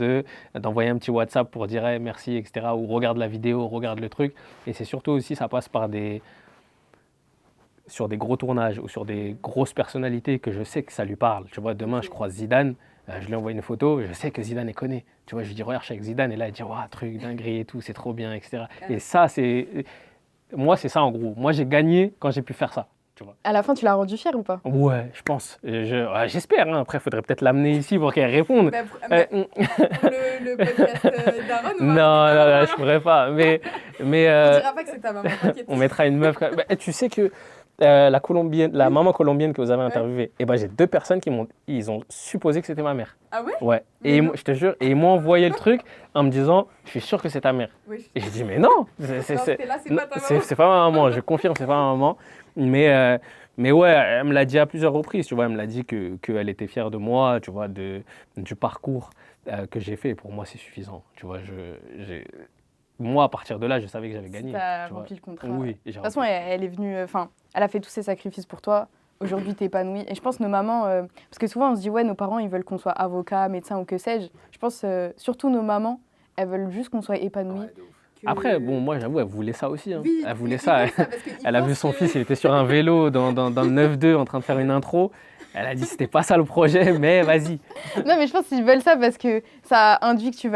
d'envoyer un petit WhatsApp pour dire, hey, merci, etc. Ou regarde la vidéo, regarde le truc. Et c'est surtout aussi, ça passe par sur des gros tournages ou sur des grosses personnalités que je sais que ça lui parle. Tu vois, demain, je croise Zidane, je lui envoie une photo, je sais que Zidane, elle connaît. Tu vois, je lui dis, regarde, je suis avec Zidane, et là, elle dit, waouh, truc, dinguerie et tout, c'est trop bien, etc. Et ça, moi, c'est ça en gros. Moi, j'ai gagné quand j'ai pu faire ça. Tu vois.
À la fin, tu l'as rendu fière ou pas?
Ouais, je pense. J'espère. Hein. Après, il faudrait peut-être l'amener ici pour qu'elle réponde.
Pour le podcast d'Aaron,
non, non, je pourrais pas. Mais
on dira pas que c'est ta maman, t'inquiète.
on mettra une meuf. Bah, tu sais que la maman colombienne que vous avez interviewée, eh ben, j'ai 2 personnes ils ont supposé que c'était ma mère.
Ah ouais?
Ouais. Et je te jure, et ils m'ont envoyé le truc en me disant, je suis sûr que c'est ta mère.
Oui.
Et j'ai dit, mais non,
C'est pas ta maman.
c'est pas ma maman. Je confirme, c'est pas ma maman. Mais ouais, elle me l'a dit à plusieurs reprises. Tu vois, elle me l'a dit qu'elle était fière de moi, tu vois, du parcours que j'ai fait. Et pour moi, c'est suffisant. Tu vois, moi, à partir de là, je savais que j'avais gagné.
T'as
tu vois.
rempli le contrat.
Oui.
De toute façon, elle est venue, enfin, elle a fait tous ses sacrifices pour toi. Aujourd'hui, t'es épanouie. Et je pense nos mamans, parce que souvent on se dit, ouais, nos parents, ils veulent qu'on soit avocat, médecin ou que sais-je. Je pense surtout nos mamans, elles veulent juste qu'on soit épanouie.
Ouais, de ouf.
Après, bon, moi, j'avoue, elle voulait ça aussi. Hein.
Oui,
Elle voulait
ils
ça.
veulent ça parce qu'ils
Elle a vu
pensent
son
que-
fils, il était sur un vélo dans le 9-2 en train de faire une intro. Elle a dit c'était pas ça le projet, mais vas-y.
Non, mais je pense qu'ils veulent ça parce que ça induit que tu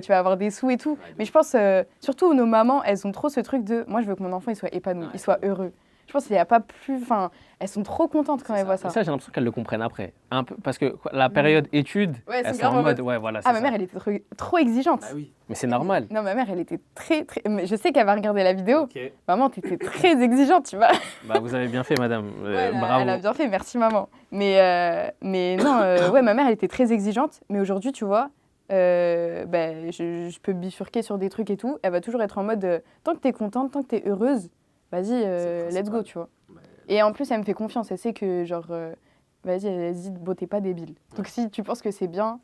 vas avoir des sous et tout.
Ouais,
Mais je pense, surtout nos mamans, elles ont trop ce truc de, moi, je veux que mon enfant, il soit épanoui, il soit heureux. Je pense qu'il n'y a pas plus, enfin, elles sont trop contentes quand
C'est
elles voient
ça.
ça.
Ça, j'ai l'impression qu'elles le comprennent après. Un peu, parce que la période études,
Ouais,
elles
c'est
sont
grave
en
en
mode,
mode-
ouais, voilà, c'est
Ah, ma
ça.
mère, elle était trop exigeante.
Bah oui.
Mais c'est normal.
Non, ma mère, elle était très. Mais je sais qu'elle va regarder la vidéo.
Ok.
Maman, t'étais très exigeante, tu vois.
Bah, vous avez bien fait, madame.
Ouais,
Bravo.
elle a bien fait, merci maman. Mais non, ouais, ma mère, elle était très exigeante. Mais aujourd'hui, tu vois, je peux bifurquer sur des trucs et tout. Elle va toujours être en mode, tant que t'es contente, tant que t'es heureuse, vas-y,
C'est le
let's go,
principal.
tu vois.
Ouais.
Et en plus, elle me fait confiance. Elle sait que, genre, vas-y, elle se dit, bon, t'es pas débile. Donc si tu penses que c'est bien,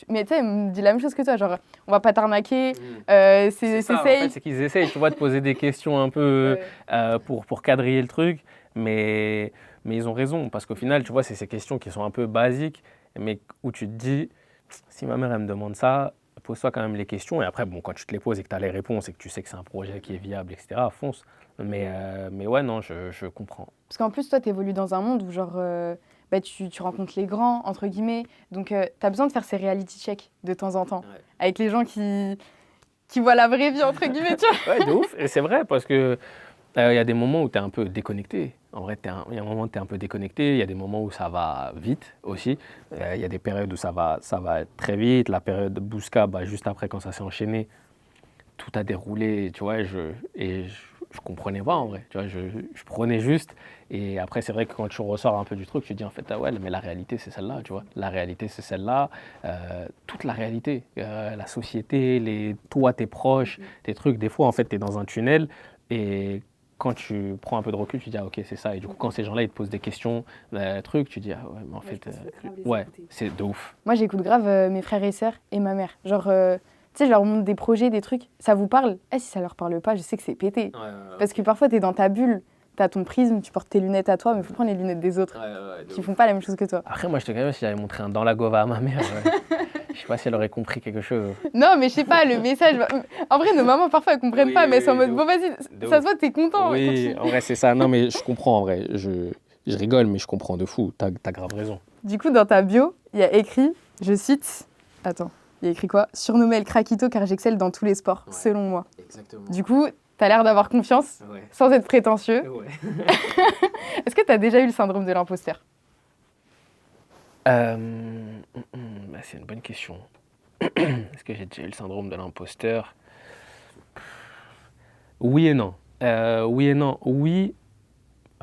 mais tu sais, elle me dit la même chose que toi, genre, on va pas t'arnaquer,
C'est
c'est
ça, en
En fait,
safe.
c'est qu'ils essayent, tu vois, de poser des questions un peu pour quadriller le truc, mais ils ont raison, parce qu'au final, tu vois, c'est ces questions qui sont un peu basiques, mais où tu te dis, si ma mère, elle me demande ça, pose-toi quand même les questions, et après, bon, quand tu te les poses et que tu as les réponses et que tu sais que c'est un projet qui est viable, etc., fonce. Mais ouais, non, je comprends.
Parce qu'en plus, toi, t'évolues dans un monde où, genre, tu rencontres les grands, entre guillemets. Donc, t'as besoin de faire ces reality checks de temps en temps.
Ouais.
Avec les gens qui voient la vraie vie, entre guillemets, tu vois.
Ouais, de ouf, et c'est vrai, parce que il y a des moments où tu es un peu déconnecté. En vrai, il y a un moment où tu es un peu déconnecté, il y a des moments où ça va vite aussi. Il y a des périodes où ça va très vite. La période de Bousca, bah, juste après, quand ça s'est enchaîné, tout a déroulé, tu vois, je comprenais pas en vrai. Tu vois, je prenais juste. Et après, c'est vrai que quand tu ressors un peu du truc, tu te dis en fait, ah ouais, mais la réalité, c'est celle-là, tu vois. La réalité, c'est celle-là. Toute la réalité. La société, toi, tes proches, tes trucs. Des fois, en fait, tu es dans un tunnel et quand tu prends un peu de recul, tu dis, ah ok, c'est ça. Et du coup, quand ces gens-là, ils te posent des questions, trucs, tu dis, ah ouais, mais en fait, ouais, c'est de ouf.
Moi, j'écoute grave mes frères et sœurs et ma mère. Genre, tu sais, je leur montre des projets, des trucs. Ça vous parle? Si ça leur parle pas, je sais que c'est pété. Parce que parfois, t'es dans ta bulle, t'as ton prisme, tu portes tes lunettes à toi, mais faut prendre les lunettes des autres qui font pas la même chose que toi.
Après, moi, je te cache, si j'avais montré un dans la gova à ma mère, je sais pas si elle aurait compris quelque chose.
Non, mais je sais pas, le message. En vrai, nos mamans, parfois, elles comprennent pas, mais elles sont en mode,
de
bon, vas-y,
De
ça
ouf.
se voit, t'es content.
Oui,
continue.
en vrai, c'est ça. Non, mais je comprends, en vrai. Je rigole, mais je comprends de fou. T'as grave raison.
Du coup, dans ta bio, il y a écrit, je cite, attends, il y a écrit quoi? Surnommé El Craquito car j'excelle dans tous les sports,
Ouais.
selon moi.
Exactement.
Du coup, t'as l'air d'avoir confiance,
Ouais.
sans être prétentieux.
Ouais.
Est-ce que t'as déjà eu le syndrome de l'imposteur?
Bah, c'est une bonne question. Est-ce que j'ai déjà eu le syndrome de l'imposteur? Oui et non. Oui et non. Oui,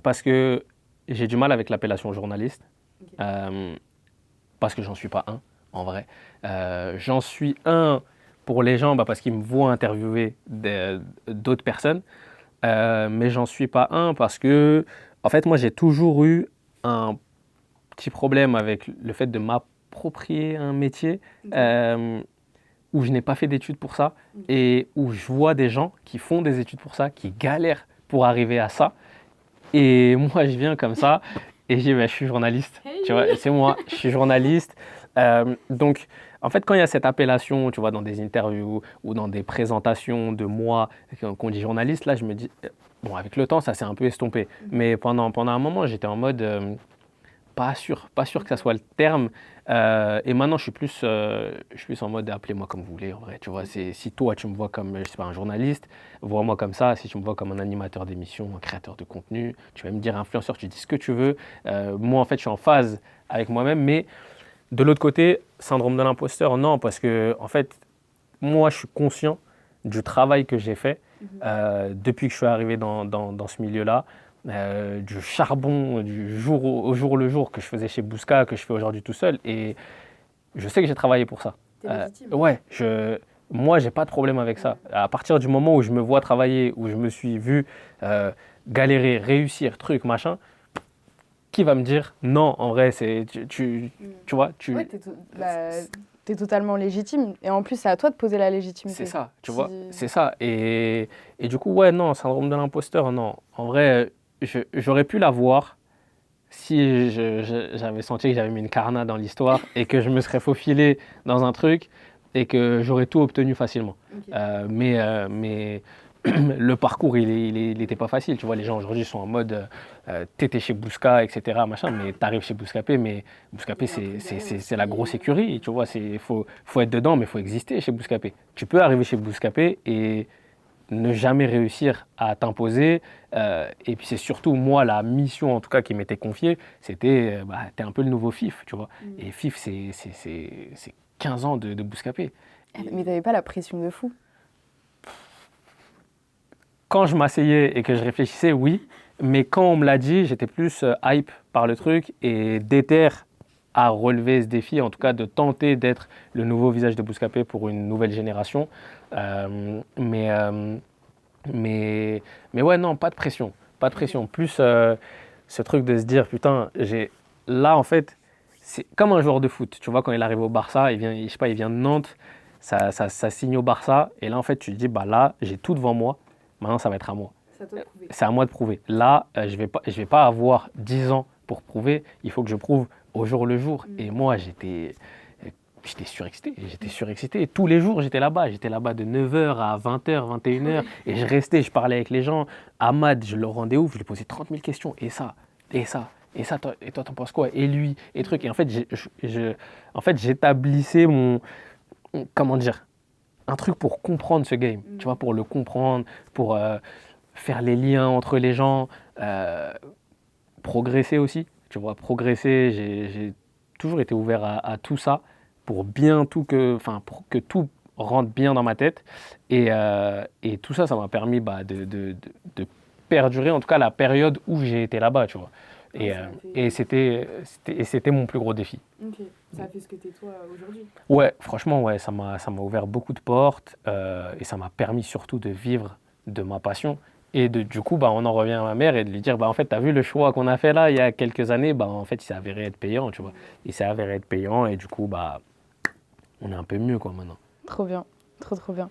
parce que j'ai du mal avec l'appellation journaliste.
Ok.
Parce que j'en suis pas un, en vrai. J'en suis un pour les gens parce qu'ils me voient interviewer d'autres personnes. Mais j'en suis pas un parce que, en fait, moi, j'ai toujours eu un petit problème avec le fait de m'approprier un métier où je n'ai pas fait d'études pour ça et où je vois des gens qui font des études pour ça, qui galèrent pour arriver à ça. Et moi, je viens comme ça et je dis, bah, je suis journaliste. Tu vois, c'est moi, je suis journaliste. Donc, en fait, quand il y a cette appellation, tu vois, dans des interviews ou dans des présentations de moi, qu'on dit journaliste, là, je me dis, bon, avec le temps, ça s'est un peu estompé. Mais pendant un moment, j'étais en mode, pas sûr que ça soit le terme. Et maintenant, je suis plus en mode, appelez-moi comme vous voulez, en vrai. Tu vois, si toi, tu me vois comme, je sais pas, un journaliste, vois-moi comme ça. Si tu me vois comme un animateur d'émission, un créateur de contenu, tu vas me dire influenceur, tu dis ce que tu veux. Moi, en fait, je suis en phase avec moi-même. Mais de l'autre côté, syndrome de l'imposteur, non, parce que, en fait, moi, je suis conscient du travail que j'ai fait depuis que je suis arrivé dans ce milieu-là. Du charbon du jour au jour le jour que je faisais chez Bousca, que je fais aujourd'hui tout seul. Et je sais que j'ai travaillé pour ça.
T'es légitime.
Ouais, moi, j'ai pas de problème avec ça. À partir du moment où je me vois travailler, où je me suis vu galérer, réussir, truc, machin, qui va me dire non, en vrai, tu vois,
Ouais, t'es totalement légitime. Et en plus, c'est à toi de poser la légitimité.
c'est ça, tu
Si-
vois, c'est ça. Et du coup, ouais, non, syndrome de l'imposteur, non. En vrai, j'aurais pu l'avoir si j'avais senti que j'avais mis une carna dans l'histoire et que je me serais faufilé dans un truc et que j'aurais tout obtenu facilement.
Ok.
Mais le parcours, il était pas facile. Tu vois, les gens aujourd'hui sont en mode t'étais chez Bousca, etc. Machin, mais t'arrives chez Bouscapé, mais Bouscapé, c'est la grosse écurie. Tu vois, faut être dedans, mais faut exister chez Bouscapé. Tu peux arriver chez Bouscapé et ne jamais réussir à t'imposer. Et puis c'est surtout moi, la mission en tout cas qui m'était confiée, c'était, t'es un peu le nouveau FIF, tu vois. Et FIF, c'est 15 ans de Bouscapé.
Mais t'avais pas la pression de fou.
Quand je m'asseyais et que je réfléchissais, oui. Mais quand on me l'a dit, j'étais plus hype par le truc et déter à relever ce défi, en tout cas de tenter d'être le nouveau visage de Bouscapé pour une nouvelle génération. Mais ouais, non, pas de pression. Pas de pression. Plus ce truc de se dire, putain, là, en fait, c'est comme un joueur de foot. Tu vois, quand il arrive au Barça, je sais pas, il vient de Nantes, ça signe au Barça. Et là, en fait, tu te dis, bah là, j'ai tout devant moi. Maintenant, ça va être à moi. C'est à moi de prouver. Là, je vais pas avoir 10 ans pour prouver. Il faut que je prouve au jour le jour. Et moi, j'étais surexcité. J'étais surexcité. Et tous les jours, j'étais là-bas. J'étais là-bas de 9h à 20h, 21h. Et je restais, je parlais avec les gens. Ahmad, je le rendais ouf. Je lui posais 30 000 questions. Et ça, et ça, et ça. Et toi, t'en penses quoi? Et lui, et truc. Et en fait, j'établissais comment dire, un truc pour comprendre ce game. Tu vois, pour le comprendre, pour faire les liens entre les gens, progresser aussi. Tu vois, progresser. J'ai toujours été ouvert à tout ça pour pour que tout rentre bien dans ma tête. Et tout ça, ça m'a permis de perdurer, en tout cas la période où j'ai été là-bas, tu vois. Et c'était mon plus gros défi.
Ok, ça a fait ce que t'es toi aujourd'hui.
Ouais, franchement, ouais, ça m'a ouvert beaucoup de portes et ça m'a permis surtout de vivre de ma passion Et du coup, bah, on en revient à ma mère et de lui dire, bah, en fait, tu as vu le choix qu'on a fait là il y a quelques années, bah, en fait, il s'est avéré être payant, tu vois. Il s'est avéré être payant et du coup, bah, on est un peu mieux quoi maintenant.
Trop bien, trop bien.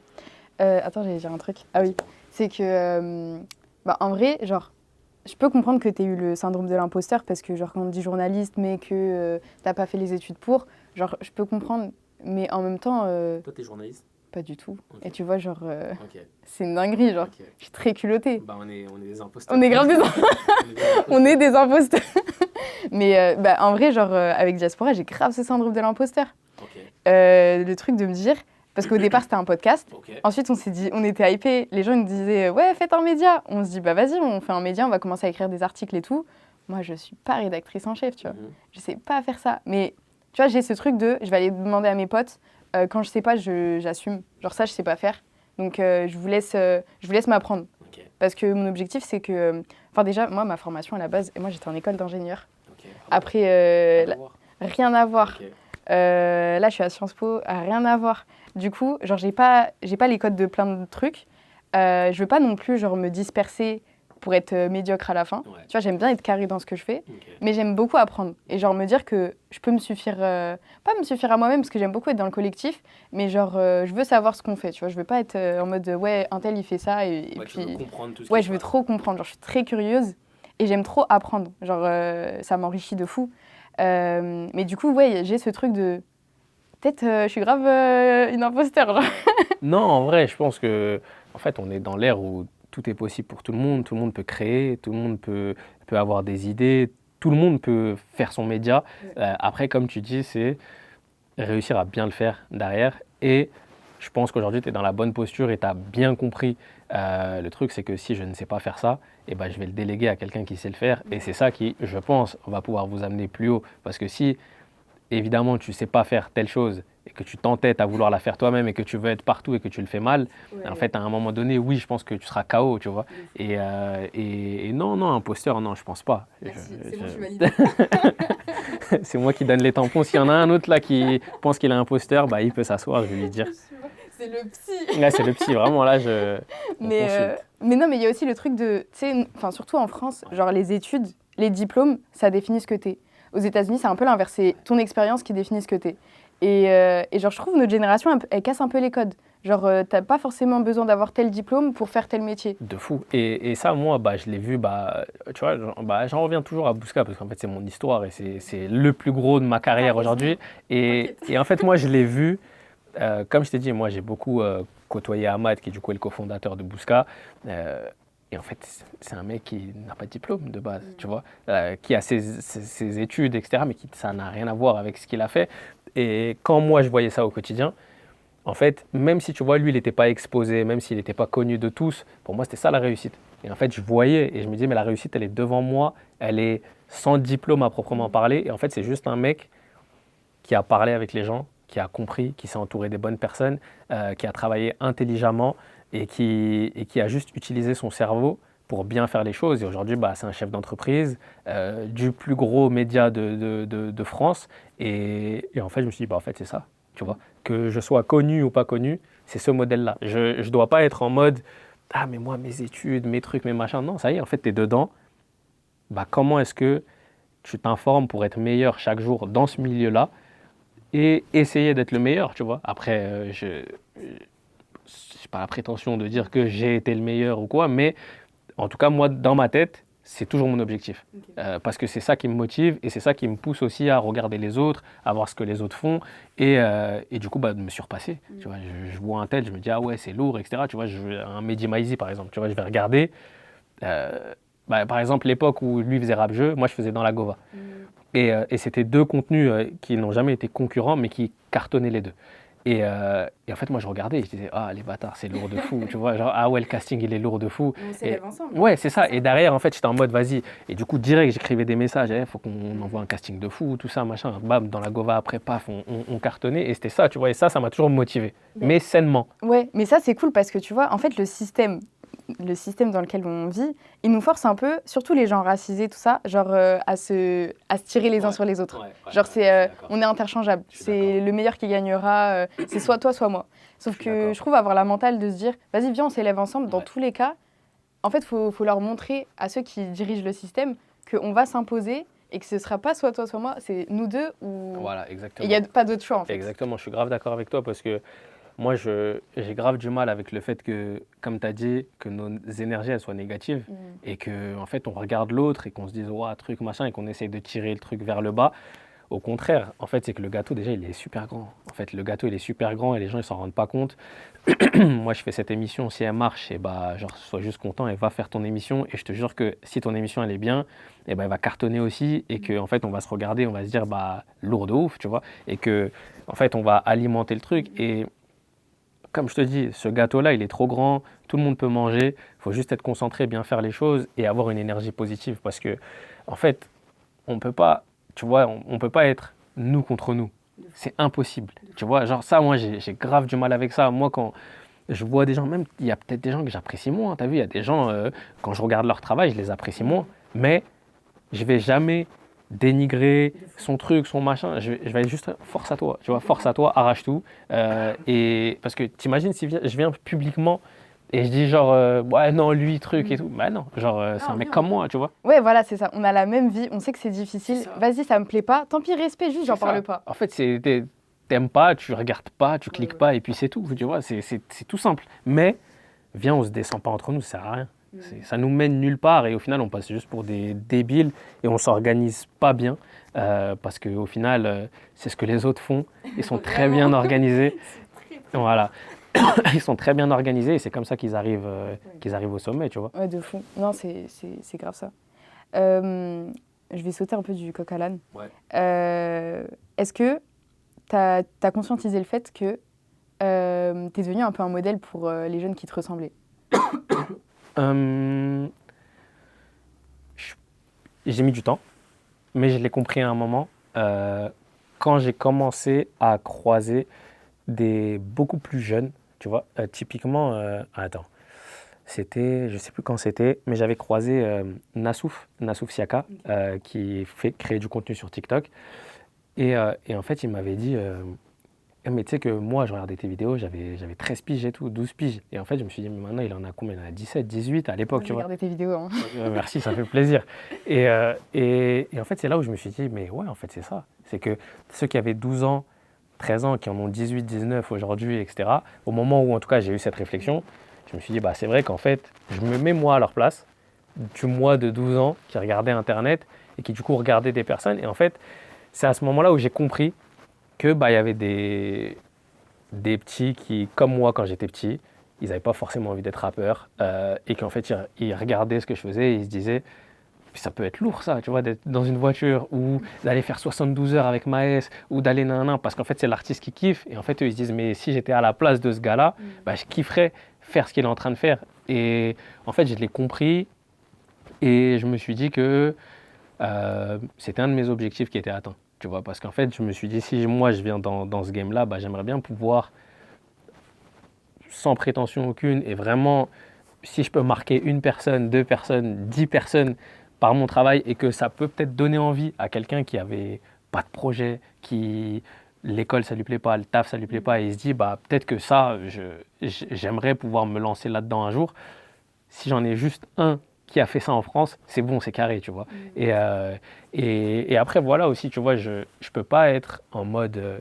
Attends, j'allais dire un truc. Ah oui, c'est que, bah, en vrai, genre, je peux comprendre que tu aies eu le syndrome de l'imposteur parce que, genre, quand on dit journaliste, mais que t'as pas fait les études pour, genre, je peux comprendre, mais en même temps,
Toi, t'es journaliste?
pas du tout.
Ok.
Et tu vois, genre,
Ok.
c'est une dinguerie, genre,
Ok.
je suis très culottée.
Bah, on est des imposteurs.
On est grave des on est des imposteurs.
Ok.
Mais bah, en vrai, genre, avec Diaspora, j'ai grave ce syndrome de l'imposteur.
Ok.
Le truc de me dire, parce qu'au départ, c'était un podcast.
Ok.
Ensuite, on s'est dit, on était hypés. Les gens nous disaient, ouais, faites un média. On se dit, bah vas-y, on fait un média, on va commencer à écrire des articles et tout. Moi, je suis pas rédactrice en chef, tu vois.
Mhm.
Je sais pas faire ça. Mais tu vois, j'ai ce truc de, je vais aller demander à mes potes. Quand je sais pas, j'assume. Genre ça, je sais pas faire. Donc, je vous laisse m'apprendre.
Ok.
Parce que mon objectif, c'est que... Enfin, déjà, moi, ma formation à la base, moi, j'étais en école d'ingénieur.
Ok.
Après,
Rien à
là,
voir.
rien à voir.
Ok.
Là, je suis à Sciences Po, rien à voir. Du coup, genre, j'ai pas les codes de plein de trucs. Je veux pas non plus, genre, me disperser pour être médiocre à la fin.
Ouais.
Tu vois, j'aime bien être carré dans ce que je fais,
Ok.
mais j'aime beaucoup apprendre. Et genre, me dire que je peux me suffire, pas me suffire à moi-même, parce que j'aime beaucoup être dans le collectif, mais genre, je veux savoir ce qu'on fait, tu vois. Je veux pas être en mode, ouais, un tel, il fait ça, et
Ouais, tu
puis...
veux comprendre tout ce
Ouais,
qui
je veux
se passe.
trop comprendre. Genre, je suis très curieuse et j'aime trop apprendre. Genre, ça m'enrichit de fou. Mais du coup, ouais, j'ai ce truc de... Peut-être, je suis grave une imposteur, genre.
Non, en vrai, je pense que en fait, on est dans l'ère où tout est possible pour tout le monde peut créer, tout le monde peut avoir des idées, tout le monde peut faire son média. Après, comme tu dis, c'est réussir à bien le faire derrière. Et je pense qu'aujourd'hui, tu es dans la bonne posture et tu as bien compris. Le truc, c'est que si je ne sais pas faire ça, eh ben, je vais le déléguer à quelqu'un qui sait le faire. Et c'est ça qui, je pense, va pouvoir vous amener plus haut. Parce que si, évidemment, tu ne sais pas faire telle chose et que tu t'entêtes à vouloir la faire toi-même et que tu veux être partout et que tu le fais mal, en fait, à un moment donné, oui, je pense que tu seras KO, tu vois. Et non, imposteur, non, je pense pas.
C'est bon, je suis validée.
C'est moi qui donne les tampons. S'il y en a un autre là qui pense qu'il est imposteur, bah, il peut s'asseoir, je vais lui dire.
C'est le psy.
Là, c'est le petit, vraiment, là, on
Mais
consulte.
non, mais il y a aussi le truc de... Tu sais, enfin, surtout en France, genre les études, les diplômes, ça définit ce que t'es. Aux États-Unis, c'est un peu l'inverse. C'est ton expérience qui définit ce que t'es. Et genre, je trouve notre génération, elle casse un peu les codes. Genre, t'as pas forcément besoin d'avoir tel diplôme pour faire tel métier.
De fou. Et ça, moi, bah, je l'ai vu, bah, tu vois, j'en reviens toujours à Bousca parce qu'en fait, c'est mon histoire et c'est le plus gros de ma carrière aujourd'hui. Et en fait, moi, je l'ai vu, comme je t'ai dit, moi, j'ai beaucoup côtoyé Ahmad, qui du coup est le cofondateur de Bousca. Et en fait, c'est un mec qui n'a pas de diplôme de base, tu vois, qui a ses études, etc., mais ça n'a rien à voir avec ce qu'il a fait. Et quand moi, je voyais ça au quotidien, en fait, même si tu vois, lui, il n'était pas exposé, même s'il n'était pas connu de tous, pour moi, c'était ça la réussite. Et en fait, je voyais et je me disais, mais la réussite, elle est devant moi, elle est sans diplôme à proprement parler. Et en fait, c'est juste un mec qui a parlé avec les gens, qui a compris, qui s'est entouré des bonnes personnes, qui a travaillé intelligemment et qui a juste utilisé son cerveau pour bien faire les choses. Et aujourd'hui, bah, c'est un chef d'entreprise du plus gros média de France. Et en fait, je me suis dit, bah, en fait, c'est ça, tu vois. Que je sois connu ou pas connu, c'est ce modèle-là. Je ne dois pas être en mode, ah, mais moi, mes études, mes trucs, mes machins. Non, ça y est, en fait, tu es dedans. Bah, comment est-ce que tu t'informes pour être meilleur chaque jour dans ce milieu-là et essayer d'être le meilleur, tu vois. Après, je n'ai pas la prétention de dire que j'ai été le meilleur ou quoi, mais en tout cas, moi, dans ma tête, c'est toujours mon objectif. Parce que c'est ça qui me motive et c'est ça qui me pousse aussi à regarder les autres, à voir ce que les autres font et du coup, bah, de me surpasser. Tu vois, je vois un tel, je me dis, ah ouais, c'est lourd, etc. Tu vois, un Mehdi Maizi, par exemple, tu vois, je vais regarder. Bah, par exemple, l'époque où lui faisait rap-jeu, moi, je faisais dans la Gova. Et c'était deux contenus qui n'ont jamais été concurrents, mais qui cartonnaient les deux. Et en fait, moi, je regardais et je disais, ah, les bâtards, c'est lourd de fou, tu vois, genre, ah ouais, le casting, il est lourd de fou.
On s'élève ensemble.
Ouais, c'est ça. Et derrière, en fait, j'étais en mode, vas-y. Et du coup, direct, j'écrivais des messages, il faut qu'on envoie un casting de fou, tout ça, machin. Bam, dans la Gova, après, paf, on cartonnait. Et c'était ça, tu vois, et ça m'a toujours motivé. Mais sainement.
Ouais, mais ça, c'est cool parce que tu vois, en fait, le système dans lequel on vit, il nous force un peu, surtout les gens racisés, tout ça, genre à se tirer les uns sur les autres. Genre, on est interchangeables. C'est le meilleur qui gagnera, c'est soit toi, soit moi. Sauf que je trouve avoir la mentale de se dire, vas-y, viens, on s'élève ensemble. Dans tous les cas, en fait, faut leur montrer à ceux qui dirigent le système qu'on va s'imposer et que ce sera pas soit toi, soit moi, c'est nous deux ou...
Voilà,
Et
exactement.
il n'y a pas d'autre choix, en fait.
Exactement, je suis grave d'accord avec toi parce que moi, j'ai grave du mal avec le fait que, comme tu as dit, que nos énergies elles soient négatives et que en fait, on regarde l'autre et qu'on se dise, ouais, truc, machin, et qu'on essaye de tirer le truc vers le bas. Au contraire, en fait, c'est que le gâteau, déjà, il est super grand. En fait, le gâteau, il est super grand et les gens, ils s'en rendent pas compte. Moi, je fais cette émission, si elle marche, et bah, genre, sois juste content et va faire ton émission. Et je te jure que si ton émission, elle est bien, et bah, elle va cartonner aussi. Et qu'en fait, on va se regarder, on va se dire, bah, lourd de ouf, tu vois. Et que, en fait, on va alimenter le truc. Et comme je te dis, ce gâteau-là, il est trop grand, tout le monde peut manger. Il faut juste être concentré, bien faire les choses et avoir une énergie positive. Parce que, en fait, on peut pas, tu vois, on peut pas être nous contre nous. C'est impossible. Tu vois, genre ça, moi, j'ai grave du mal avec ça. Moi, quand je vois des gens, même, il y a peut-être des gens que j'apprécie moins. Tu as vu, il y a des gens, quand je regarde leur travail, je les apprécie moins. Mais je vais jamais dénigrer son truc, son machin. Je vais juste force à toi, tu vois, force à toi, arrache tout. Et parce que t'imagines si je viens publiquement et je dis genre ouais non lui truc et tout, bah non, genre c'est un mec comme moi, tu vois.
Ouais, voilà, c'est ça. On a la même vie, on sait que c'est difficile.
C'est ça.
Vas-y, ça me plaît pas. Tant pis, respect, juste, j'en
C'est ça.
parle pas.
En fait, t'aimes pas, tu regardes pas, tu cliques pas et puis c'est tout, tu vois, c'est tout simple. Mais viens, on se descend pas entre nous, ça sert à rien. Ça nous mène nulle part et au final, on passe juste pour des débiles et on s'organise pas bien parce qu'au final, c'est ce que les autres font. Ils sont très bien organisés. Voilà. Ils sont très bien organisés et c'est comme ça qu'ils arrivent au sommet, tu vois.
Ouais, de fou. Non, c'est grave ça. Je vais sauter un peu du coq à l'âne.
Ouais.
Est-ce que tu as conscientisé le fait que tu es devenu un peu un modèle pour les jeunes qui te ressemblaient?
Euh, j'ai mis du temps, mais je l'ai compris à un moment quand j'ai commencé à croiser des beaucoup plus jeunes, tu vois. Typiquement, attends, c'était, je sais plus quand c'était, mais j'avais croisé Nassouf Siaka, qui crée du contenu sur TikTok. Et en fait, il m'avait dit, eh, mais tu sais que moi, je regardais tes vidéos, j'avais 13 piges et tout, 12 piges. Et en fait, je me suis dit, mais maintenant, il en a combien? Il en a 17, 18 à l'époque,
J'ai
tu vois.
regardé tes vidéos. Hein.
Merci, ça fait plaisir. Et en fait, c'est là où je me suis dit, mais ouais, en fait, c'est ça. C'est que ceux qui avaient 12 ans, 13 ans, qui en ont 18, 19 aujourd'hui, etc., au moment où, en tout cas, j'ai eu cette réflexion, je me suis dit, bah, c'est vrai qu'en fait, je me mets moi à leur place, du moi de 12 ans qui regardait Internet et qui, du coup, regardait des personnes. Et en fait, c'est à ce moment-là où j'ai compris que bah, il y avait des petits qui, comme moi quand j'étais petit, ils n'avaient pas forcément envie d'être rappeurs et qu'en fait, ils regardaient ce que je faisais et ils se disaient, ça peut être lourd ça, tu vois, d'être dans une voiture ou d'aller faire 72 heures avec Maes ou d'aller nan parce qu'en fait, c'est l'artiste qui kiffe et en fait, eux, ils se disent, mais si j'étais à la place de ce gars-là, bah, je kifferais faire ce qu'il est en train de faire. Et en fait, je l'ai compris et je me suis dit que c'était un de mes objectifs qui était atteint. Tu vois, parce qu'en fait, je me suis dit, si moi je viens dans ce game-là, bah, j'aimerais bien pouvoir, sans prétention aucune, et vraiment, si je peux marquer une personne, deux personnes, 10 personnes par mon travail, et que ça peut peut-être donner envie à quelqu'un qui avait pas de projet, qui l'école ça lui plaît pas, le taf ça lui plaît pas, et il se dit, bah peut-être que ça, j'aimerais pouvoir me lancer là-dedans un jour. Si j'en ai juste un qui a fait ça en France, c'est bon, c'est carré, tu vois. Et après, voilà aussi, tu vois, je ne peux pas être en mode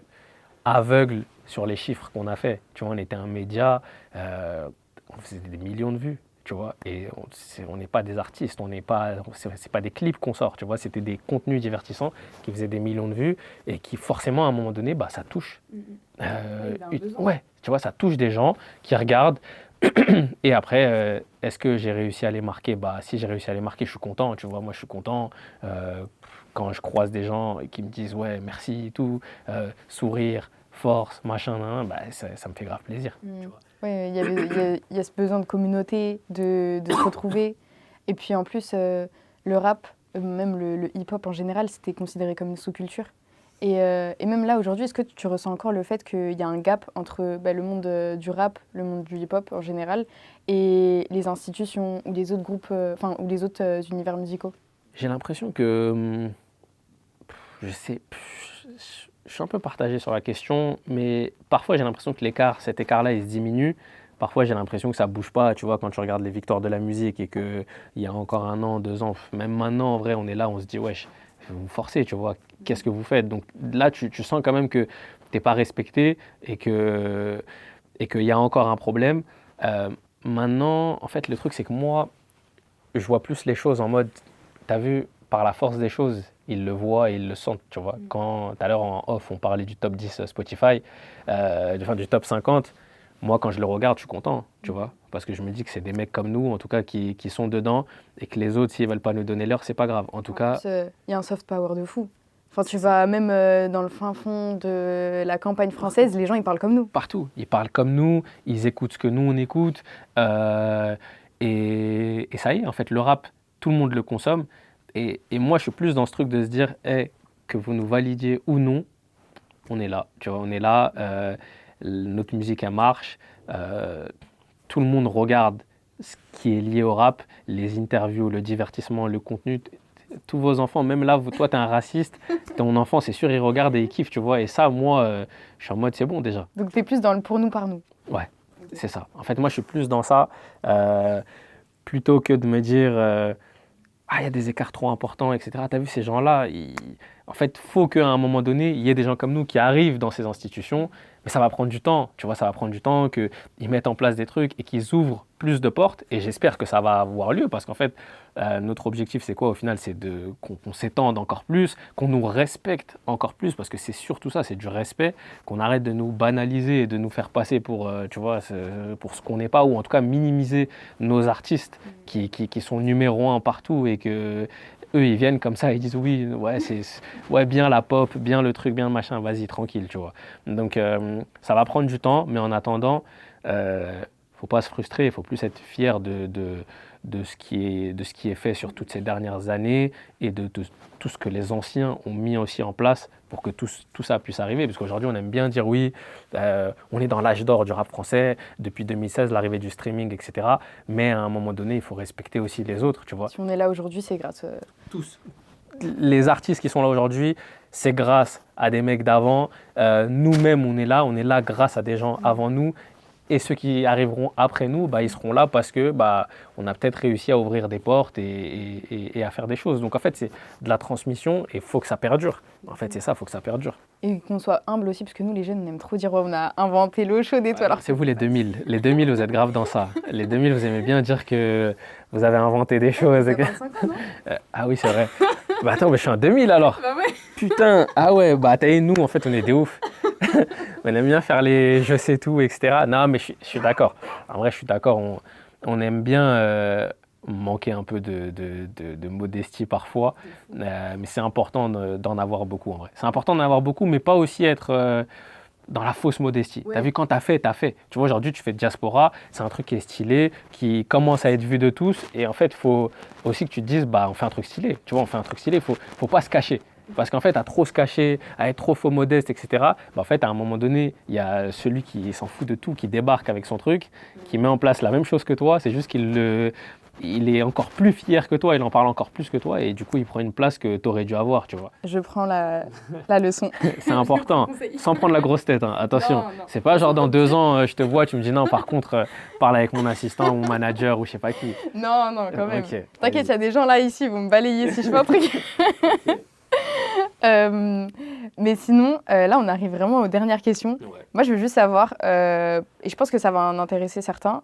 aveugle sur les chiffres qu'on a fait. Tu vois, on était un média, on faisait des millions de vues, tu vois, et on n'est pas des artistes, on n'est pas, c'est pas des clips qu'on sort, tu vois, c'était des contenus divertissants qui faisaient des millions de vues et qui forcément à un moment donné, bah, ça touche. Ouais, tu vois, ça touche des gens qui regardent. Et après, est-ce que j'ai réussi à les marquer? Bah, si j'ai réussi à les marquer, je suis content, tu vois, moi je suis content. Quand je croise des gens qui me disent ouais, merci et tout, sourire, force, machin, bah, ça me fait grave plaisir. Tu vois.
Ouais, il y a ce besoin de communauté, de se retrouver. Et puis en plus, le rap, même le hip-hop en général, c'était considéré comme une sous-culture. Et même là, aujourd'hui, est-ce que tu ressens encore le fait qu'il y a un gap entre le monde du rap, le monde du hip-hop en général, et les institutions ou les autres groupes, ou les autres univers musicaux?
J'ai l'impression que, je sais, je suis un peu partagé sur la question, mais parfois j'ai l'impression que cet écart-là, il se diminue parfois j'ai l'impression que ça bouge pas, tu vois, quand tu regardes les victoires de la musique et qu'il y a encore 1 an, 2 ans, même maintenant, en vrai, on est là, on se dit, wesh, vous forcez, tu vois, qu'est-ce que vous faites? Donc là, tu sens quand même que t'es pas respecté et qu'il y a encore un problème. Euh, Maintenant, en fait, le truc, c'est que moi, je vois plus les choses en mode, t'as vu, par la force des choses, ils le voient et ils le sentent, tu vois. Quand, tout à l'heure en off, on parlait du top 10 Spotify, enfin du top 50, moi, quand je le regarde, je suis content, tu vois. Parce que je me dis que c'est des mecs comme nous, en tout cas, qui sont dedans, et que les autres, s'ils veulent pas nous donner l'heure, c'est pas grave. En tout cas,
Il y a un soft power de fou. Enfin, tu vas même dans le fin fond de la campagne française, les gens, ils parlent comme nous.
partout, ils parlent comme nous, ils écoutent ce que nous, on écoute, euh, et ça y est, en fait, le rap, tout le monde le consomme. Et moi, je suis plus dans ce truc de se dire, hey, que vous nous validiez ou non, on est là, tu vois, on est là, notre musique, elle marche, tout le monde regarde ce qui est lié au rap, les interviews, le divertissement, le contenu, tous vos enfants, même là, toi, tu es un raciste, ton enfant, c'est sûr, il regarde et il kiffe, tu vois, et ça, moi, je suis en mode, c'est bon déjà.
Donc, t'es plus dans le pour nous, par nous.
Ouais, c'est ça. En fait, moi, je suis plus dans ça, plutôt que de me dire, ah, il y a des écarts trop importants, etc. Tu as vu, ces gens-là, en fait, il faut qu'à un moment donné, il y ait des gens comme nous qui arrivent dans ces institutions, mais ça va prendre du temps, tu vois, ça va prendre du temps qu'ils mettent en place des trucs et qu'ils ouvrent plus de portes, et j'espère que ça va avoir lieu, parce qu'en fait, notre objectif, c'est quoi au final? C'est qu'on s'étende encore plus, qu'on nous respecte encore plus, parce que c'est surtout ça, c'est du respect, qu'on arrête de nous banaliser et de nous faire passer pour, tu vois, pour ce qu'on n'est pas, ou en tout cas minimiser nos artistes qui sont numéro 1 partout, et que eux, ils viennent comme ça, ils disent oui, ouais, ouais, bien la pop, bien le truc, bien le machin, vas-y, tranquille, tu vois. Donc, ça va prendre du temps, mais en attendant, faut pas se frustrer, il faut plus être fier de ce qui est fait sur toutes ces dernières années, et de tout ce que les anciens ont mis aussi en place pour que tout ça puisse arriver. Parce qu'aujourd'hui, on aime bien dire oui, on est dans l'âge d'or du rap français, depuis 2016, l'arrivée du streaming, etc. Mais à un moment donné, il faut respecter aussi les autres, tu vois.
Si on est là aujourd'hui, c'est grâce.
Tous.
Les artistes qui sont là aujourd'hui, c'est grâce à des mecs d'avant. Nous-mêmes, on est là grâce à des gens avant nous. Et ceux qui arriveront après nous, bah, ils seront là parce que bah, on a peut-être réussi à ouvrir des portes et à faire des choses. Donc en fait, c'est de la transmission, et il faut que ça perdure. En fait, c'est ça, il faut que ça perdure.
Et qu'on soit humble aussi, parce que nous, les jeunes, on aime trop dire ouais, on a inventé l'eau chaude et tout. Alors,
C'est vous les 2000. Les 2000, vous êtes grave dans ça. Les 2000, vous aimez bien dire que vous avez inventé des choses.
ça fait 25 ans, non
Ah oui, c'est vrai. Bah attends, mais je suis en 2000 alors.
Bah ouais.
Putain, ah ouais, bah t'as nous, en fait, on est des ouf. On aime bien faire les je sais tout, etc. Non, mais je suis d'accord. En vrai, je suis d'accord. On aime bien manquer un peu de modestie parfois. Mais c'est important d'en avoir beaucoup, en vrai. C'est important d'en avoir beaucoup, mais pas aussi être dans la fausse modestie.
Ouais.
T'as vu, quand t'as fait, t'as fait. Tu vois, aujourd'hui, tu fais Diaspora, c'est un truc qui est stylé, qui commence à être vu de tous. Et en fait, il faut aussi que tu te dises, bah, on fait un truc stylé. Tu vois, on fait un truc stylé, faut pas se cacher. Parce qu'en fait, à trop se cacher, à être trop faux modeste, etc., bah, en fait, à un moment donné, il y a celui qui s'en fout de tout, qui débarque avec son truc, qui met en place la même chose que toi. C'est juste il est encore plus fier que toi, il en parle encore plus que toi, et du coup, il prend une place que tu aurais dû avoir, tu vois.
Je prends la leçon.
C'est important, sans prendre la grosse tête, hein. Attention.
Non.
C'est pas genre dans 2 ans, je te vois, tu me dis non, par contre, parle avec mon assistant ou mon manager ou je sais pas qui.
Non, quand même.
Ok.
T'inquiète, il y a des gens là, ici, ils vont me balayer si je fais un truc. Mais sinon, là, on arrive vraiment aux dernières questions.
Ouais.
Moi, je veux juste savoir, et je pense que ça va en intéresser certains,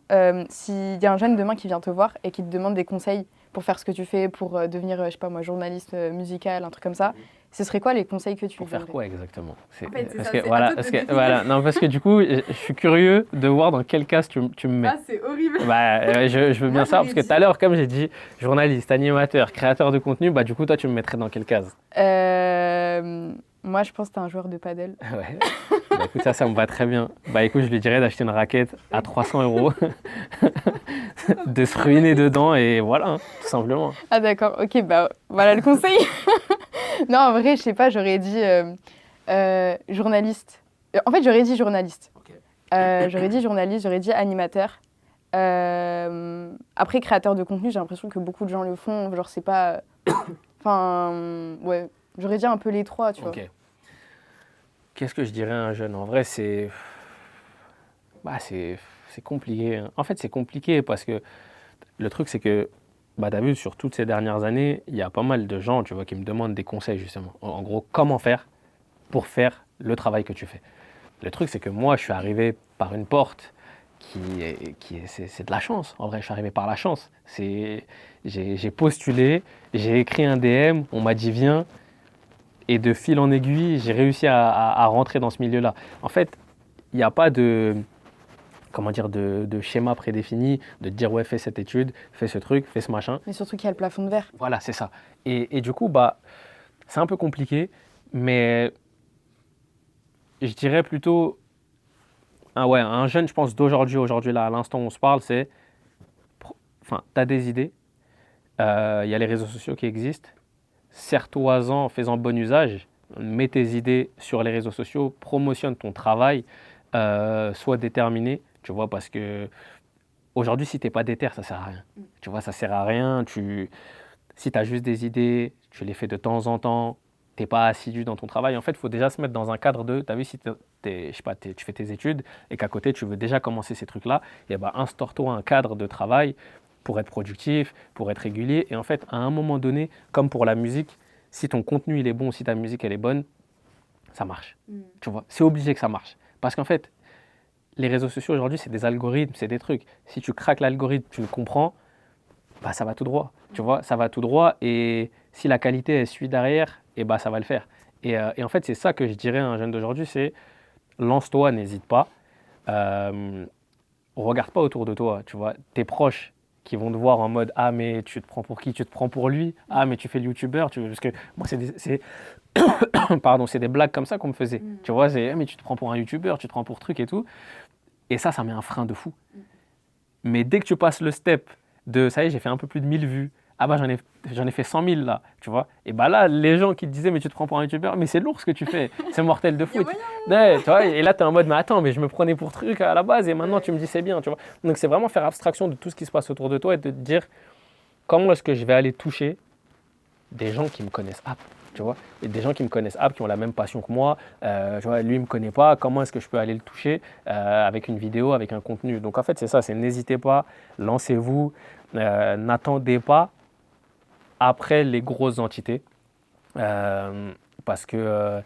s'il y a un jeune demain qui vient te voir et qui te demande des conseils pour faire ce que tu fais, pour devenir, je sais pas moi, journaliste musical, un truc comme ça, ce serait quoi les conseils que tu
Pour
lui
faire
donnerais?
quoi exactement?
En fait, c'est
parce
ça,
que,
c'est à
voilà,
toi de
parce
te
que,
définir.
voilà, non, parce que du coup, je suis curieux de voir dans quelle case tu me mets.
Ah, c'est horrible.
Bah, je veux bien
Moi,
savoir, parce que
j'aurais
tout à l'heure, comme j'ai dit, journaliste, animateur, créateur de contenu, bah du coup, toi, tu me mettrais dans quelle case?
Moi, je pense que t'es un joueur de paddle.
Ouais. Bah écoute, ça me va très bien. Bah écoute, je lui dirais d'acheter une raquette à 300 €, de se ruiner dedans, et voilà, hein, tout simplement.
Ah d'accord, ok, bah voilà le conseil. Non, en vrai, je sais pas, j'aurais dit journaliste. En fait, j'aurais dit journaliste.
Ok.
J'aurais dit journaliste, j'aurais dit animateur. Après, créateur de contenu, j'ai l'impression que beaucoup de gens le font. Genre, c'est pas... Enfin, ouais, j'aurais dit un peu les trois, tu vois.
Ok. Qu'est-ce que je dirais à un jeune? En vrai, c'est c'est compliqué, hein. En fait, c'est compliqué parce que le truc, c'est que, bah, tu as vu, sur toutes ces dernières années, il y a pas mal de gens, tu vois, qui me demandent des conseils, justement. En gros, comment faire pour faire le travail que tu fais. Le truc, c'est que moi, je suis arrivé par une porte c'est de la chance. En vrai, je suis arrivé par la chance. J'ai postulé, j'ai écrit un DM, on m'a dit viens, et de fil en aiguille, j'ai réussi à rentrer dans ce milieu-là. En fait, il n'y a pas de, comment dire, de schéma prédéfini, de te dire ouais, fais cette étude, fais ce truc, fais ce machin.
Mais surtout qu'il y a le plafond de verre.
Voilà, c'est ça. Et du coup, bah, c'est un peu compliqué, mais je dirais plutôt, un jeune, je pense, aujourd'hui là, à l'instant où on se parle, c'est, enfin, tu as des idées, il y a les réseaux sociaux qui existent, sers-toi-en, fais-en bon usage, mets tes idées sur les réseaux sociaux, promotionne ton travail, sois déterminé, tu vois, parce que aujourd'hui, si tu n'es pas déter, ça sert à rien. Tu vois, ça sert à rien, si tu as juste des idées, tu les fais de temps en temps, tu n'es pas assidu dans ton travail. En fait, il faut déjà se mettre dans un cadre de, tu as vu, si je sais pas, tu fais tes études et qu'à côté, tu veux déjà commencer ces trucs-là, et ben, instaure-toi un cadre de travail pour être productif, pour être régulier. Et en fait, à un moment donné, comme pour la musique, si ton contenu il est bon, si ta musique elle est bonne, ça marche. Tu vois, c'est obligé que ça marche. Parce qu'en fait, les réseaux sociaux aujourd'hui, c'est des algorithmes, c'est des trucs. Si tu craques l'algorithme, tu le comprends, bah, ça va tout droit. Tu vois, ça va tout droit. Et si la qualité elle suit derrière, et bah, ça va le faire. Et en fait, c'est ça que je dirais à un jeune d'aujourd'hui, c'est lance-toi, n'hésite pas. Regarde pas autour de toi, tu vois. Tes proches qui vont te voir en mode ah mais tu te prends pour qui? Tu te prends pour lui? Ah mais tu fais le youtubeur? Parce que moi pardon, c'est des blagues comme ça qu'on me faisait. Tu vois, c'est ah, mais tu te prends pour un youtubeur, tu te prends pour truc et tout. Et ça met un frein de fou. Mais dès que tu passes le step de ça y est, j'ai fait un peu plus de 1000 vues. Ah bah j'en ai fait 100 000 là, tu vois. Et bah là, les gens qui te disaient mais tu te prends pour un youtubeur, mais c'est lourd ce que tu fais, c'est mortel de fou. Ouais, tu vois, et là tu es en mode mais attends, mais je me prenais pour truc à la base et maintenant tu me dis c'est bien, tu vois. Donc c'est vraiment faire abstraction de tout ce qui se passe autour de toi et de te dire comment est-ce que je vais aller toucher des gens qui me connaissent app, tu vois. Et des gens qui me connaissent app, qui ont la même passion que moi, tu vois, lui il me connaît pas, comment est-ce que je peux aller le toucher avec une vidéo, avec un contenu. Donc en fait c'est ça, c'est n'hésitez pas, lancez-vous, n'attendez pas après les grosses entités, parce que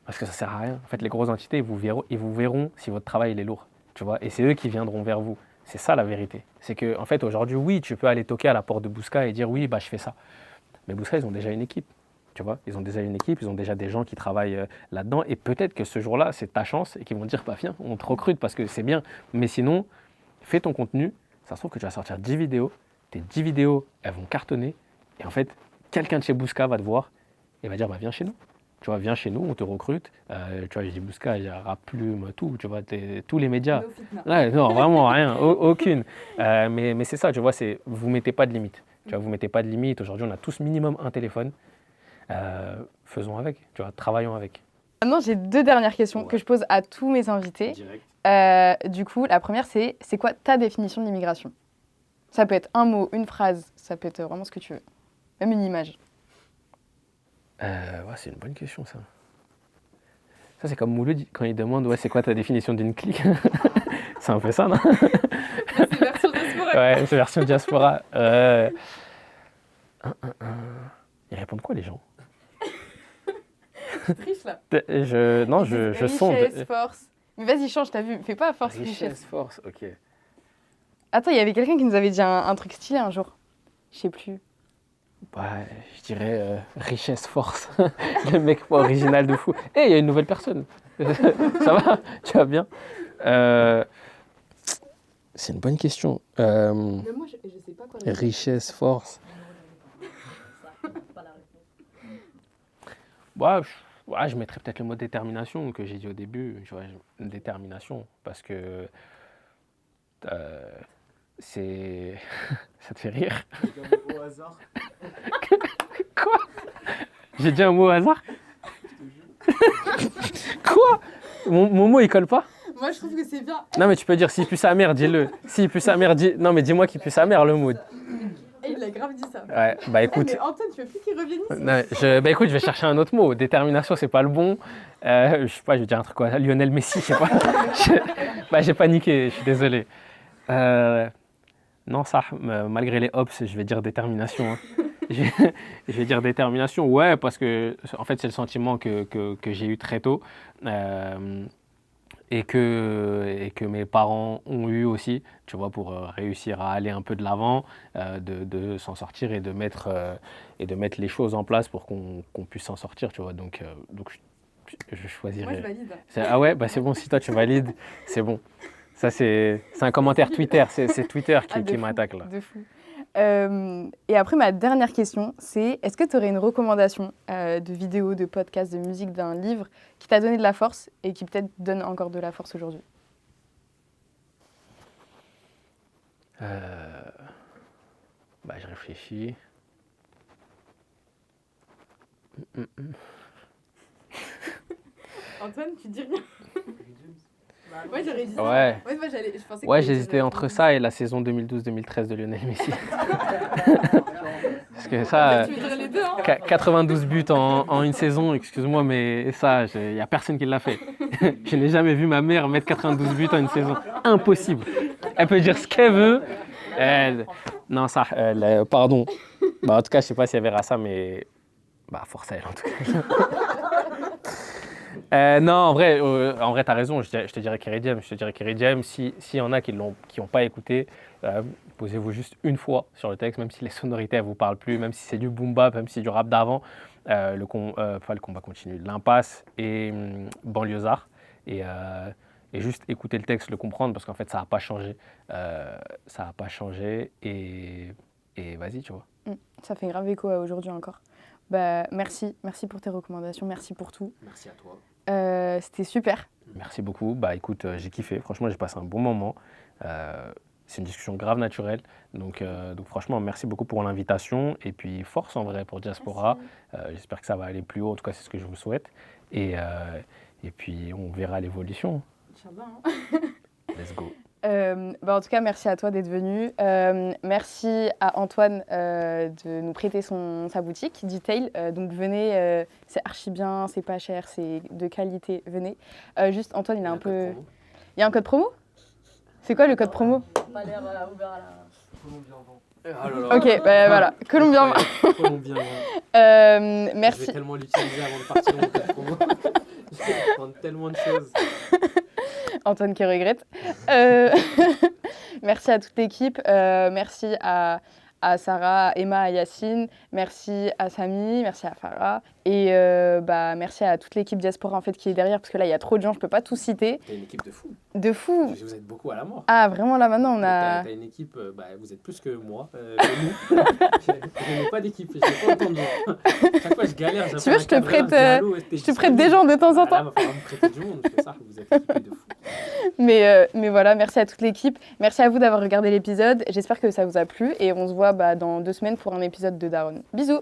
ça sert à rien. En fait, les grosses entités, ils vous verront si votre travail il est lourd, tu vois. Et c'est eux qui viendront vers vous. C'est ça la vérité. C'est que, en fait, aujourd'hui, oui, tu peux aller toquer à la porte de Bouska et dire oui, bah je fais ça. Mais Bouska, ils ont déjà une équipe, tu vois. Ils ont déjà une équipe, ils ont déjà des gens qui travaillent là-dedans. Et peut-être que ce jour-là, c'est ta chance et qu'ils vont dire bah viens, on te recrute parce que c'est bien. Mais sinon, fais ton contenu. Ça se trouve que tu vas sortir 10 vidéos. Tes 10 vidéos, elles vont cartonner. Et en fait, quelqu'un de chez Bouska va te voir et va dire bah, viens chez nous. Tu vois, viens chez nous, on te recrute. Tu vois, je dis Bouska, il y a Rap Plume, tout, tu vois, tous les médias. Ouais, non, vraiment rien, aucune. Mais c'est ça, tu vois, vous ne mettez pas de limite. Tu vois, vous ne mettez pas de limite. Aujourd'hui, on a tous minimum un téléphone. Faisons avec, tu vois, travaillons avec.
Maintenant, j'ai 2 dernières questions que je pose à tous mes invités. Du coup, la première, c'est quoi ta définition de l'immigration? Ça peut être un mot, une phrase, ça peut être vraiment ce que tu veux. Même une image.
Ouais, c'est une bonne question, ça. Ça, c'est comme Mouloud quand il demande ouais, c'est quoi ta définition d'une clique? C'est un peu ça, non?
C'est version diaspora.
Ouais, c'est version diaspora. Ils répondent quoi, les gens?
Triche, là.
Je sonde.
Richesse, force. Mais vas-y, change, t'as vu. Fais pas force, richesse.
Force, ok.
Attends, il y avait quelqu'un qui nous avait dit un truc stylé un jour. Je sais plus.
Bah, je dirais richesse, force. Le mec pas original de fou. Il y a une nouvelle personne. Ça va? Tu vas bien? C'est une bonne question.
Même moi, je sais pas quoi.
Richesse, force. Je mettrais peut-être le mot détermination que j'ai dit au début. Tu vois, détermination. Parce que c'est... Ça te fait rire?
Au hasard.
Quoi? J'ai dit un mot au hasard? Quoi? Mon mot, il colle pas?
Moi, je trouve que c'est bien.
Non, mais tu peux dire s'il pue sa mère, dis-le. S'il pue sa mère, dis... Non, mais dis-moi qu'il pue sa mère, le mot.
Il il a grave dit ça.
Ouais, bah écoute,
Mais Antoine, tu veux plus qu'il revienne ici?
non, bah écoute, je vais chercher un autre mot. Détermination, c'est pas le bon. Je sais pas, je vais dire un truc quoi. Lionel Messi, je sais pas. Bah j'ai paniqué, je suis désolé. Non, ça, malgré les hops, je vais dire détermination, hein. Je je vais dire détermination, ouais, parce que en fait, c'est le sentiment que j'ai eu très tôt et que mes parents ont eu aussi, tu vois, pour réussir à aller un peu de l'avant, de s'en sortir et de mettre les choses en place pour qu'on puisse s'en sortir, tu vois. Donc je choisirais.
Moi, je valide.
Ah ouais, bah c'est bon, si toi tu valides, c'est bon. Ça, c'est un commentaire Twitter, c'est Twitter
Ah, de
qui
fou,
m'attaque là.
de fou. Et après, ma dernière question, c'est est-ce que tu aurais une recommandation de vidéo, de podcast, de musique, d'un livre qui t'a donné de la force et qui peut-être donne encore de la force aujourd'hui?
Bah, je réfléchis.
Antoine, tu dis rien? Ouais, j'aurais dit
Ouais.
ça. Ouais, moi, je pensais que
Ouais,
t'allais
j'hésitais
dire,
entre ça et la saison 2012-2013 de Lionel Messi. Parce que ça,
Tu veux dire les deux, hein?
92 buts en une saison, excuse-moi, mais ça, il n'y a personne qui l'a fait. Je n'ai jamais vu ma mère mettre 92 buts en une saison. Impossible. Elle peut dire ce qu'elle veut. Non, ça, pardon. Bah, en tout cas, je sais pas si elle verra ça, mais bah, force à elle en tout cas. Non, en vrai, t'as raison. Je te dirais Kerry James. Je te dirais Kerry James. S'il y en a qui n'ont pas écouté, posez-vous juste une fois sur le texte, même si les sonorités ne vous parlent plus, même si c'est du boom bap, même si c'est du rap d'avant. Pas le combat continue, l'impasse et banlieusard. Et juste écouter le texte, le comprendre, parce qu'en fait, ça n'a pas changé. Ça n'a pas changé. Et vas-y, tu vois.
Ça fait grave écho à aujourd'hui encore. Bah, merci pour tes recommandations, merci pour tout.
Merci à toi.
C'était super.
Merci beaucoup. Bah écoute, j'ai kiffé. Franchement, j'ai passé un bon moment. C'est une discussion grave naturelle. Donc franchement, merci beaucoup pour l'invitation. Et puis force en vrai pour Diaspora. J'espère que ça va aller plus haut. En tout cas, c'est ce que je vous souhaite. Et puis, on verra l'évolution.
Inch'Allah, hein.
Let's go.
En tout cas, merci à toi d'être venu. Merci à Antoine de nous prêter sa boutique, Detail. Donc venez, c'est archi bien, c'est pas cher, c'est de qualité, venez. Juste, Antoine, il a un peu... Il y a un code promo? C'est quoi le code promo?
Pas l'air ouvert à la...
Colombien vent.
Ok, bah voilà, Colombien.
Colombien vent.
Merci.
Je vais tellement l'utiliser avant de partir mon code promo. Je vais apprendre tellement de choses.
Antoine qui regrette. Merci à toute l'équipe. Merci à Sarah, à Emma, à Yacine. Merci à Samy, merci à Farah. Et merci à toute l'équipe Diaspora en fait, qui est derrière, parce que là, il y a trop de gens, je ne peux pas tout citer.
T'as une équipe de fous.
De fou.
Vous êtes beaucoup à la mort.
Ah, vraiment, là, maintenant, on a...
T'as une équipe, vous êtes plus que moi, que nous. Je n'ai pas d'équipe, je n'ai pas autant de gens. Chaque fois, je galère.
Tu veux, je te prête des gens de temps en temps.
Là, il va falloir me prêter du monde, c'est ça, vous êtes équipés de fous.
Mais voilà, merci à toute l'équipe. Merci à vous d'avoir regardé l'épisode. J'espère que ça vous a plu et on se voit dans 2 semaines pour un épisode de Daron. Bisous.